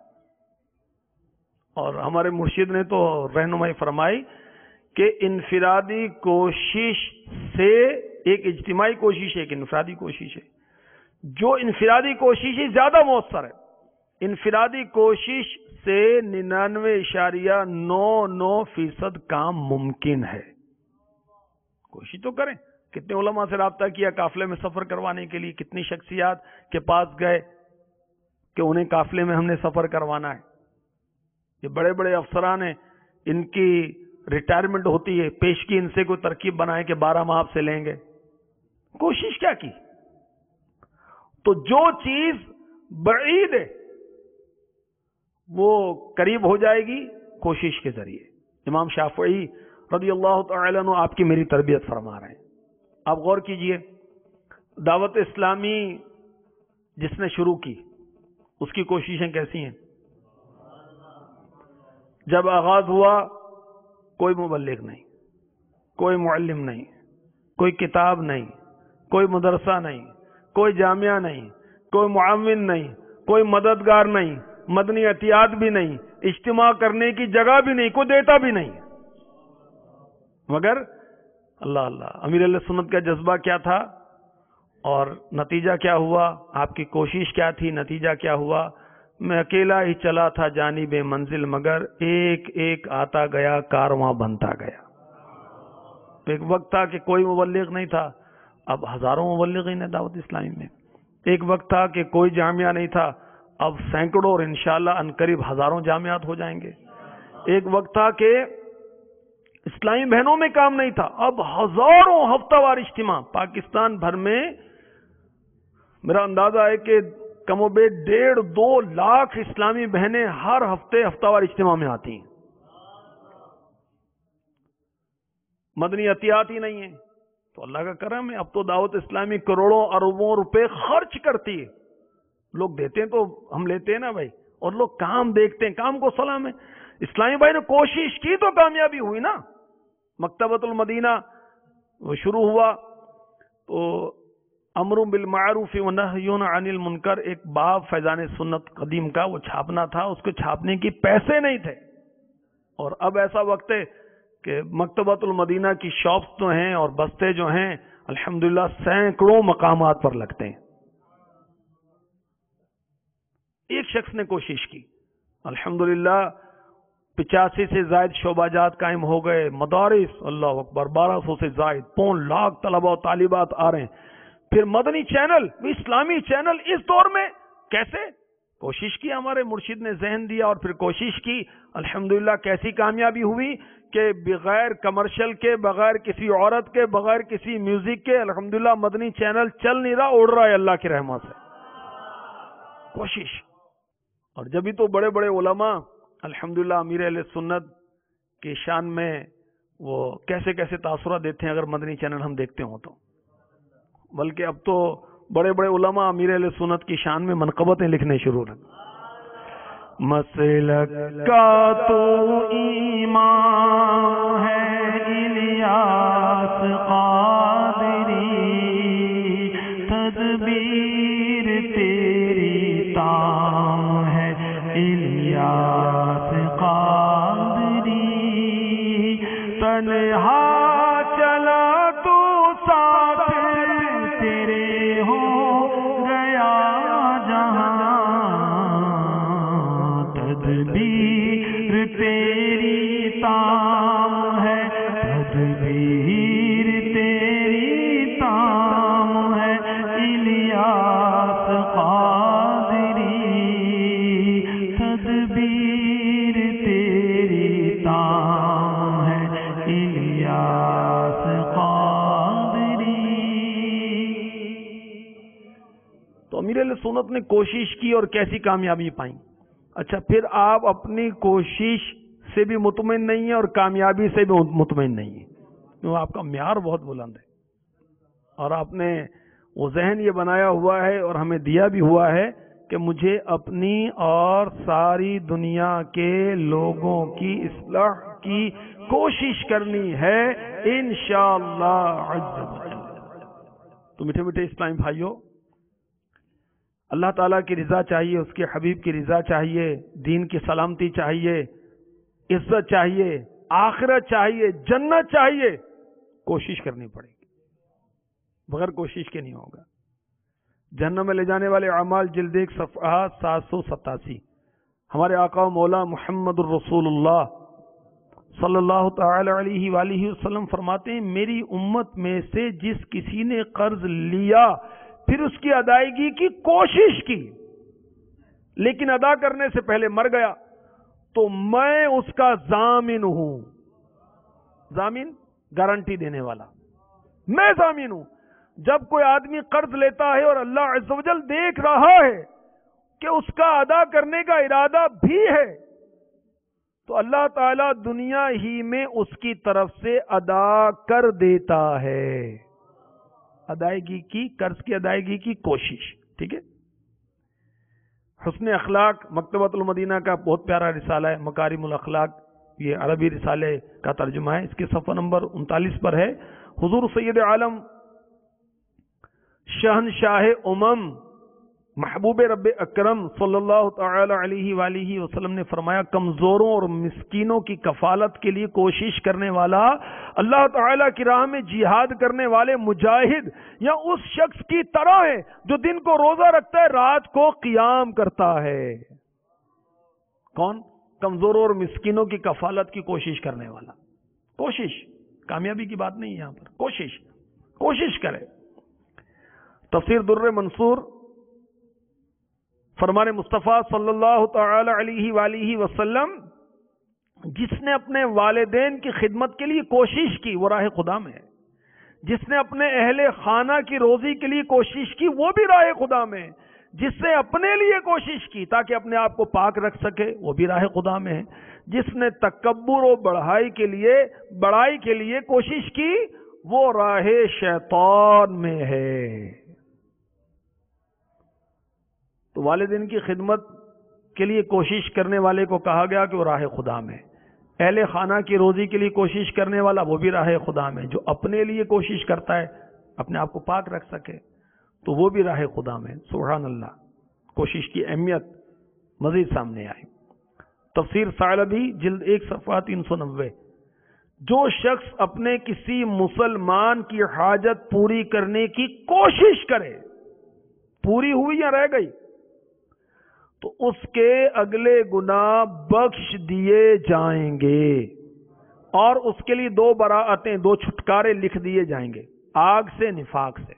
اور ہمارے مرشد نے تو رہنمائی فرمائی کہ انفرادی کوشش سے ایک اجتماعی کوشش ہے، ایک انفرادی کوشش ہے. جو انفرادی کوشش ہی زیادہ مؤثر ہے. انفرادی کوشش سے 99.99% کام ممکن ہے. کوشش تو کریں. کتنے علماء سے رابطہ کیا قافلے میں سفر کروانے کے لیے، کتنی شخصیات کے پاس گئے کہ انہیں قافلے میں ہم نے سفر کروانا ہے. یہ بڑے بڑے افسران ہیں، ان کی ریٹائرمنٹ ہوتی ہے، پیشگی ان سے کوئی ترکیب بنائے کہ 12 ماہ آپ سے لیں گے. کوشش کیا کی؟ تو جو چیز بعید ہے وہ قریب ہو جائے گی کوشش کے ذریعے. امام شافعی رضی اللہ تعالی عنہ آپ کی میری تربیت فرما رہے ہیں. آپ غور کیجئے، دعوت اسلامی جس نے شروع کی اس کی کوششیں کیسی ہیں؟ جب آغاز ہوا کوئی مبلغ نہیں، کوئی معلم نہیں، کوئی کتاب نہیں، کوئی مدرسہ نہیں، کوئی جامعہ نہیں، کوئی معاون نہیں، کوئی مددگار نہیں، مدنی عطیات بھی نہیں، اجتماع کرنے کی جگہ بھی نہیں، کوئی دیتا بھی نہیں، مگر اللہ اللہ. امیر اہل سنت کا جذبہ کیا تھا اور نتیجہ کیا ہوا؟ آپ کی کوشش کیا تھی؟ نتیجہ کیا ہوا؟ میں اکیلا ہی چلا تھا جانب منزل، مگر ایک ایک آتا گیا کارواں بنتا گیا. ایک وقت تھا کہ کوئی مبلغ نہیں تھا، اب ہزاروں مبلغین ہیں دعوت اسلامی میں. ایک وقت تھا کہ کوئی جامعہ نہیں تھا، اب سینکڑوں اور انشاءاللہ عنقریب ہزاروں جامعات ہو جائیں گے. ایک وقت تھا کہ اسلامی بہنوں میں کام نہیں تھا، اب ہزاروں ہفتہ وار اجتماع پاکستان بھر میں. میرا اندازہ ہے کہ کم و بیش 1.5-2 لاکھ اسلامی بہنیں ہر ہفتہ وار اجتماع میں آتی ہیں. مدنی عطیات ہی نہیں ہیں. تو اللہ کا کرم ہے، اب تو دعوت اسلامی کروڑوں اربوں روپے خرچ کرتی ہے. لوگ دیتے ہیں تو ہم لیتے ہیں نا بھائی، اور لوگ کام دیکھتے ہیں. کام کو سلام ہے. اسلامی بھائی نے کوشش کی تو کامیابی ہوئی نا. مکتبۃ المدینہ وہ شروع ہوا تو امر بالمعروف و نہی عن المنکر ایک باب فیضان سنت قدیم کا وہ چھاپنا تھا، اس کو چھاپنے کی پیسے نہیں تھے. اور اب ایسا وقت ہے کہ مکتبۃ المدینہ کی شاپس تو ہیں اور بستے جو ہیں الحمدللہ سینکڑوں مقامات پر لگتے ہیں. ایک شخص نے کوشش کی، الحمدللہ 85 سے زائد شعبہ جات قائم ہو گئے. مدارس اللہ اکبر 1200 سے زائد، 5 لاکھ طلبہ و طالبات آ رہے ہیں. پھر مدنی چینل، اسلامی چینل اس دور میں کیسے؟ کوشش کی، ہمارے مرشد نے ذہن دیا اور پھر کوشش کی. الحمدللہ کیسی کامیابی ہوئی کہ بغیر کمرشل کے، بغیر کسی عورت کے، بغیر کسی میوزک کے الحمدللہ مدنی چینل چل نہیں رہا، اڑ رہا ہے اللہ کی رحمت سے. کوشش. اور جبھی تو بڑے بڑے علماء الحمدللہ امیر اہل سنت کی شان میں وہ کیسے کیسے تاثرات دیتے ہیں اگر مدنی چینل ہم دیکھتے ہوں تو. بلکہ اب تو بڑے بڑے علماء امیر اہل سنت کی شان میں منقبتیں لکھنے شروع ہیں. مسلک کا تو ایمان ہے الیاس قادری، تدبیر تیری تام ہے الیاس قادری. تنہا چلا تو ساتھ تیرے ہو گیا جہاں، تدبیر تیری تام ہے تدبیر تیری تام ہے الیاس قادری، تدبیر تیری تام ہے الیاس قادری۔ تو امیر اہل سنت نے کوشش کی اور کیسی کامیابی پائی؟ اچھا، پھر آپ اپنی کوشش سے بھی مطمئن نہیں ہیں اور کامیابی سے بھی مطمئن نہیں ہیں، کیوں؟ آپ کا معیار بہت بلند ہے اور آپ نے وہ ذہن یہ بنایا ہوا ہے اور ہمیں دیا بھی ہوا ہے کہ مجھے اپنی اور ساری دنیا کے لوگوں کی اصلاح کی کوشش کرنی ہے انشاءاللہ عز و جل۔ تو میٹھے میٹھے اسلامی بھائیوں، اللہ تعالیٰ کی رضا چاہیے، اس کے حبیب کی رضا چاہیے، دین کی سلامتی چاہیے، عزت چاہیے، آخرت چاہیے، جنت چاہیے، کوشش کرنی پڑے گی، بغیر کوشش کے نہیں ہوگا۔ جہنم میں لے جانے والے اعمال جلد 1 صفحہ 787، ہمارے آقا و مولا محمد الرسول اللہ صلی اللہ تعالی علیہ وآلہ وسلم فرماتے ہیں، میری امت میں سے جس کسی نے قرض لیا پھر اس کی ادائیگی کی کوشش کی لیکن ادا کرنے سے پہلے مر گیا تو میں اس کا ضامن ہوں۔ ضامن گارنٹی دینے والا، میں ضامن ہوں۔ جب کوئی آدمی قرض لیتا ہے اور اللہ عز و جل دیکھ رہا ہے کہ اس کا ادا کرنے کا ارادہ بھی ہے تو اللہ تعالیٰ دنیا ہی میں اس کی طرف سے ادا کر دیتا ہے۔ ادائیگی کی، قرض کی ادائیگی کی کوشش، ٹھیک ہے۔ حسن اخلاق مکتبۃ المدینہ کا بہت پیارا رسالہ ہے، مکارم الاخلاق، یہ عربی رسالے کا ترجمہ ہے، اس کے صفحہ نمبر 39 پر ہے۔ حضور سید عالم شہنشاہ امم محبوب رب اکرم صلی اللہ تعالی علیہ وآلہ وسلم نے فرمایا، کمزوروں اور مسکینوں کی کفالت کے لیے کوشش کرنے والا، اللہ تعالی کی راہ میں جہاد کرنے والے مجاہد یا اس شخص کی طرح ہے جو دن کو روزہ رکھتا ہے، رات کو قیام کرتا ہے۔ کون؟ کمزوروں اور مسکینوں کی کفالت کی کوشش کرنے والا۔ کوشش، کامیابی کی بات نہیں یہاں پر، کوشش کرے۔ تفسیر در منصور، فرمان مصطفیٰ صلی اللہ تعالی علیہ وآلہ وسلم، جس نے اپنے والدین کی خدمت کے لیے کوشش کی وہ راہ خدا میں ہے، جس نے اپنے اہل خانہ کی روزی کے لیے کوشش کی وہ بھی راہ خدا میں ہے، جس نے اپنے لیے کوشش کی تاکہ اپنے آپ کو پاک رکھ سکے وہ بھی راہ خدا میں ہے، جس نے تکبر و بڑائی کے لیے کوشش کی وہ راہ شیطان میں ہے۔ تو والدین کی خدمت کے لیے کوشش کرنے والے کو کہا گیا کہ وہ راہ خدا میں، اہل خانہ کی روزی کے لیے کوشش کرنے والا وہ بھی راہ خدا میں، جو اپنے لیے کوشش کرتا ہے اپنے آپ کو پاک رکھ سکے تو وہ بھی راہ خدا میں۔ سبحان اللہ، کوشش کی اہمیت مزید سامنے آئی۔ تفسیر ثعلبی جلد 1 صفحہ 390، جو شخص اپنے کسی مسلمان کی حاجت پوری کرنے کی کوشش کرے، پوری ہوئی یا رہ گئی، تو اس کے اگلے گناہ بخش دیے جائیں گے اور اس کے لیے 2 براءتیں، 2 چھٹکارے لکھ دیے جائیں گے، آگ سے، نفاق سے،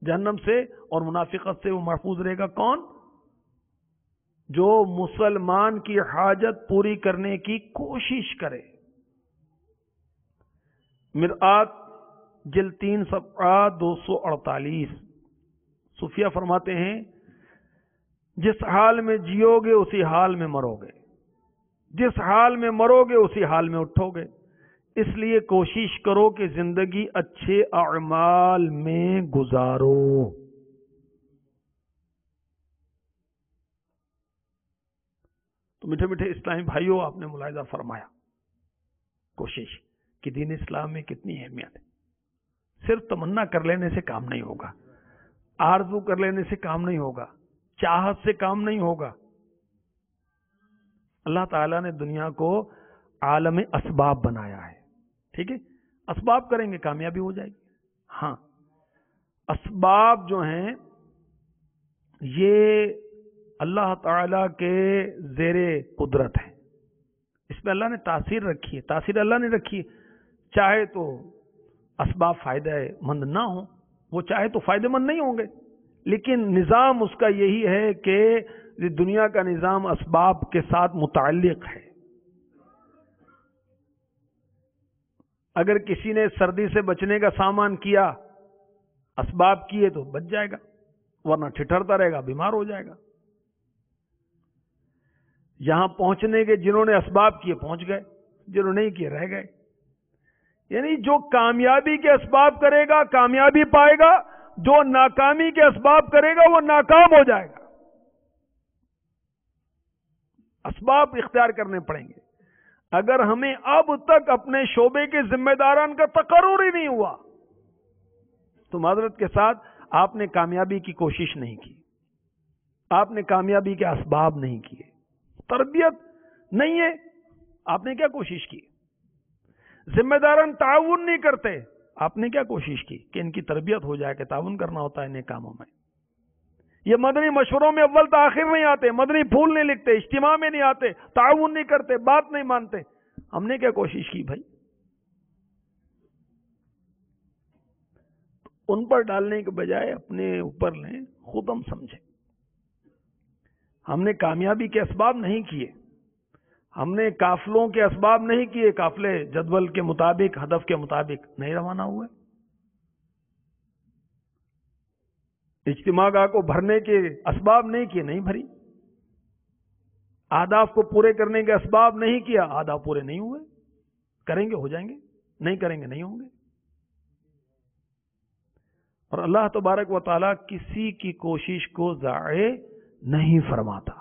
جہنم سے اور منافقت سے وہ محفوظ رہے گا۔ کون؟ جو مسلمان کی حاجت پوری کرنے کی کوشش کرے۔ مرآت جلد 3 صفحہ 248، صوفیہ فرماتے ہیں، جس حال میں جیو گے اسی حال میں مرو گے، جس حال میں مرو گے اسی حال میں اٹھو گے، اس لیے کوشش کرو کہ زندگی اچھے اعمال میں گزارو۔ تو میٹھے میٹھے اسلامی بھائیوں، آپ نے ملاحظہ فرمایا کوشش کہ دین اسلام میں کتنی اہمیت ہے۔ صرف تمنا کر لینے سے کام نہیں ہوگا، آرزو کر لینے سے کام نہیں ہوگا، چاہت سے کام نہیں ہوگا۔ اللہ تعالیٰ نے دنیا کو عالم اسباب بنایا ہے، ٹھیک ہے؟ اسباب کریں گے کامیابی ہو جائے گی۔ ہاں، اسباب جو ہیں یہ اللہ تعالیٰ کے زیر قدرت ہیں، اس میں اللہ نے تاثیر رکھی ہے، تاثیر اللہ نے رکھی ہے۔ چاہے تو اسباب فائدہ مند نہ ہوں، وہ چاہے تو فائدہ مند نہیں ہوں گے، لیکن نظام اس کا یہی ہے کہ دنیا کا نظام اسباب کے ساتھ متعلق ہے۔ اگر کسی نے سردی سے بچنے کا سامان کیا، اسباب کیے تو بچ جائے گا، ورنہ ٹھٹھرتا رہے گا، بیمار ہو جائے گا۔ یہاں پہنچنے کے جنہوں نے اسباب کیے پہنچ گئے، جنہوں نے نہیں کیے رہ گئے۔ یعنی جو کامیابی کے اسباب کرے گا کامیابی پائے گا، جو ناکامی کے اسباب کرے گا وہ ناکام ہو جائے گا۔ اسباب اختیار کرنے پڑیں گے۔ اگر ہمیں اب تک اپنے شعبے کے ذمہ داران کا تقرر ہی نہیں ہوا تو معذرت کے ساتھ آپ نے کامیابی کی کوشش نہیں کی، آپ نے کامیابی کے اسباب نہیں کیے، تربیت نہیں ہے، آپ نے کیا کوشش کی؟ ذمہ داران تعاون نہیں کرتے، آپ نے کیا کوشش کی کہ ان کی تربیت ہو جائے کہ تعاون کرنا ہوتا ہے نیک کاموں میں؟ یہ مدنی مشوروں میں اول تاخیر نہیں آتے، مدنی پھول نہیں لکھتے، اجتماع میں نہیں آتے، تعاون نہیں کرتے، بات نہیں مانتے، ہم نے کیا کوشش کی بھائی؟ ان پر ڈالنے کے بجائے اپنے اوپر لیں، خود ہم سمجھیں۔ ہم نے کامیابی کے اسباب نہیں کیے، ہم نے قافلوں کے اسباب نہیں کیے، قافلے جدول کے مطابق، ہدف کے مطابق نہیں روانہ ہوئے۔ اجتماع گاہ کو بھرنے کے اسباب نہیں کیے، نہیں بھری۔ اہداف کو پورے کرنے کے اسباب نہیں کیا، اہداف پورے نہیں ہوئے۔ کریں گے ہو جائیں گے، نہیں کریں گے نہیں ہوں گے۔ اور اللہ تبارک و تعالیٰ کسی کی کوشش کو ضائع نہیں فرماتا۔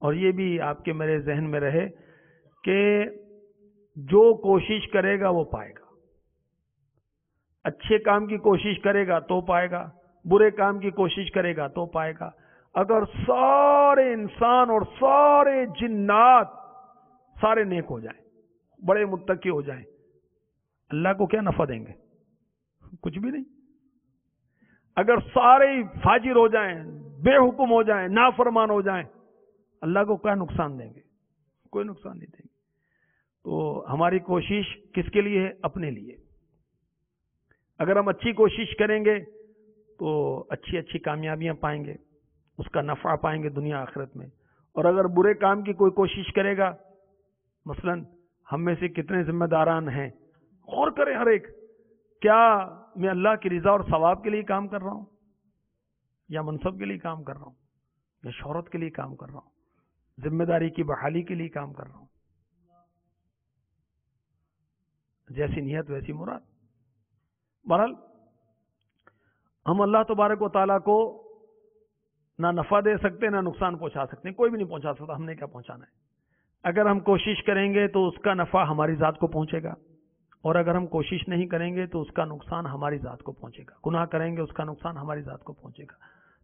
اور یہ بھی آپ کے میرے ذہن میں رہے کہ جو کوشش کرے گا وہ پائے گا۔ اچھے کام کی کوشش کرے گا تو پائے گا، برے کام کی کوشش کرے گا تو پائے گا۔ اگر سارے انسان اور سارے جنات سارے نیک ہو جائیں، بڑے متقی ہو جائیں، اللہ کو کیا نفع دیں گے؟ کچھ بھی نہیں۔ اگر سارے فاجر ہو جائیں، بے حکم ہو جائیں، نافرمان ہو جائیں، اللہ کو کیا نقصان دیں گے؟ کوئی نقصان نہیں دیں گے۔ تو ہماری کوشش کس کے لیے ہے؟ اپنے لیے۔ اگر ہم اچھی کوشش کریں گے تو اچھی اچھی کامیابیاں پائیں گے، اس کا نفع پائیں گے دنیا آخرت میں۔ اور اگر برے کام کی کوئی کوشش کرے گا، مثلا ہم میں سے کتنے ذمہ داران ہیں، غور کریں ہر ایک، کیا میں اللہ کی رضا اور ثواب کے لیے کام کر رہا ہوں، یا منصب کے لیے کام کر رہا ہوں، یا شہرت کے لیے کام کر رہا ہوں، ذمہ داری کی بحالی کے لیے کام کر رہا ہوں؟ جیسی نیت ویسی مراد۔ بہرحال ہم اللہ تبارک و تعالیٰ کو نہ نفع دے سکتے نہ نقصان پہنچا سکتے، کوئی بھی نہیں پہنچا سکتا، ہم نے کیا پہنچانا ہے؟ اگر ہم کوشش کریں گے تو اس کا نفع ہماری ذات کو پہنچے گا، اور اگر ہم کوشش نہیں کریں گے تو اس کا نقصان ہماری ذات کو پہنچے گا۔ گناہ کریں گے اس کا نقصان ہماری ذات کو پہنچے گا،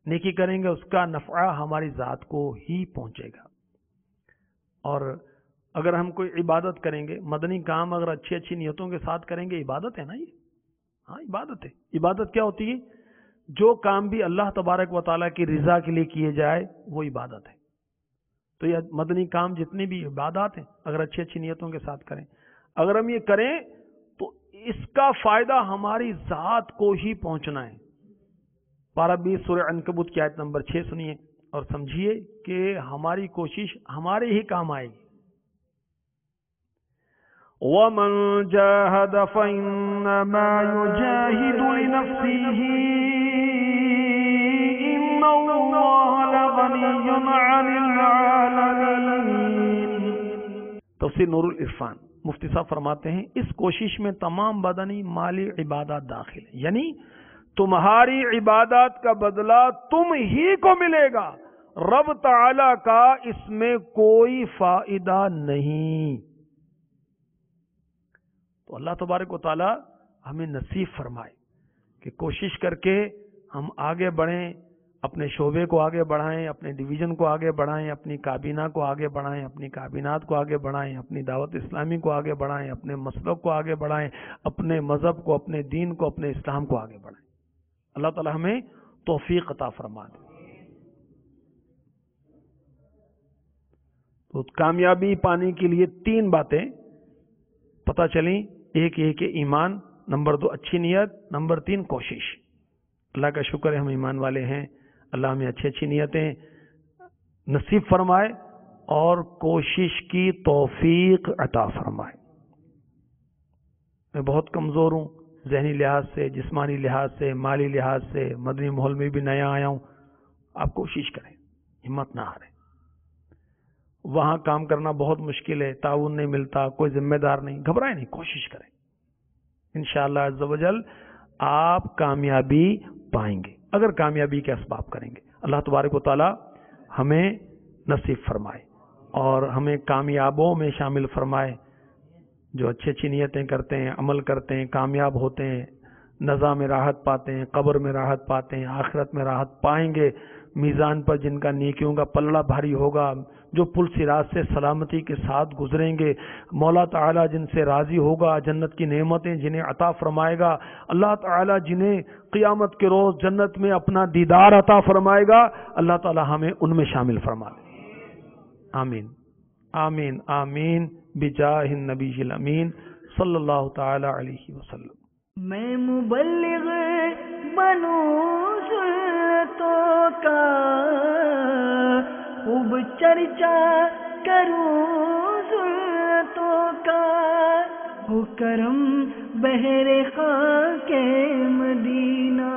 نیکی کریں گے اس کا نفع ہماری ذات کو ہی پہنچے گا۔ اور اگر ہم کوئی عبادت کریں گے، مدنی کام اگر اچھی اچھی نیتوں کے ساتھ کریں گے، عبادت ہے نا یہ؟ ہاں عبادت ہے۔ عبادت کیا ہوتی ہے؟ جو کام بھی اللہ تبارک و تعالیٰ کی رضا کے لیے کیے جائے وہ عبادت ہے۔ تو یہ مدنی کام جتنی بھی عبادات ہیں اگر اچھی اچھی نیتوں کے ساتھ کریں، اگر ہم یہ کریں تو اس کا فائدہ ہماری ذات کو ہی پہنچنا ہے۔ پارہ 20 سورہ عنکبوت کی آیت نمبر 6 سنیے اور سمجھیے کہ ہماری کوشش ہمارے ہی کام آئے گی۔ وَمَن جَاهَدَ فَإِنَّمَا يُجَاهِدُ لِنَفْسِهِ إِنَّ اللَّهَ لَغَنِيٌّ عَنِ الْعَالَمِينَ۔ تفسیر نور العرفان مفتی صاحب فرماتے ہیں اس کوشش میں تمام بدنی مالی عبادات داخل ہیں، یعنی تمہاری عبادات کا بدلہ تم ہی کو ملے گا، رب تعالی کا اس میں کوئی فائدہ نہیں۔ تو اللہ تبارک و تعالی ہمیں نصیب فرمائے کہ کوشش کر کے ہم آگے بڑھیں، اپنے شعبے کو آگے بڑھائیں، اپنے ڈویژن کو آگے بڑھائیں، اپنی کابینہ کو آگے بڑھائیں، اپنی کابینات کو آگے بڑھائیں، اپنی دعوت اسلامی کو آگے بڑھائیں، اپنے مسلک کو آگے بڑھائیں، اپنے مذہب کو، اپنے دین کو، اپنے اسلام کو آگے بڑھائیں۔ اللہ تعالی ہمیں توفیق عطا فرما دے۔ تو کامیابی پانے کے لیے 3 باتیں پتہ چلیں، ایک یہ کہ ایمان، نمبر 2 اچھی نیت، نمبر 3 کوشش۔ اللہ کا شکر ہے ہم ایمان والے ہیں، اللہ ہمیں اچھی اچھی نیتیں نصیب فرمائے اور کوشش کی توفیق عطا فرمائے۔ میں بہت کمزور ہوں ذہنی لحاظ سے، جسمانی لحاظ سے، مالی لحاظ سے، مدنی ماحول میں بھی نیا آیا ہوں۔ آپ کوشش کریں، ہمت نہ ہاریں۔ وہاں کام کرنا بہت مشکل ہے، تعاون نہیں ملتا، کوئی ذمہ دار نہیں، گھبرائیں نہیں، کوشش کریں، انشاءاللہ عز و جل آپ کامیابی پائیں گے اگر کامیابی کے اسباب کریں گے۔ اللہ تبارک و تعالی ہمیں نصیب فرمائے اور ہمیں کامیابوں میں شامل فرمائے، جو اچھی اچھی نیتیں کرتے ہیں، عمل کرتے ہیں، کامیاب ہوتے ہیں، نزا میں راحت پاتے ہیں، قبر میں راحت پاتے ہیں، آخرت میں راحت پائیں گے، میزان پر جن کا نیکیوں کا پلڑا بھاری ہوگا، جو پل صراط سے سلامتی کے ساتھ گزریں گے، مولا تعالی جن سے راضی ہوگا، جنت کی نعمتیں جنہیں عطا فرمائے گا، اللہ تعالی جنہیں قیامت کے روز جنت میں اپنا دیدار عطا فرمائے گا، اللہ تعالی ہمیں ان میں شامل فرما لے۔ آمین آمین آمین بجاہ النبی الامین صلی اللہ تعالی علیہ وسلم۔ میں مبلغ بنوں سنتوں کا، خوب چرچا کروں سنتوں کا، ہو کرم بہر خاک مدینہ۔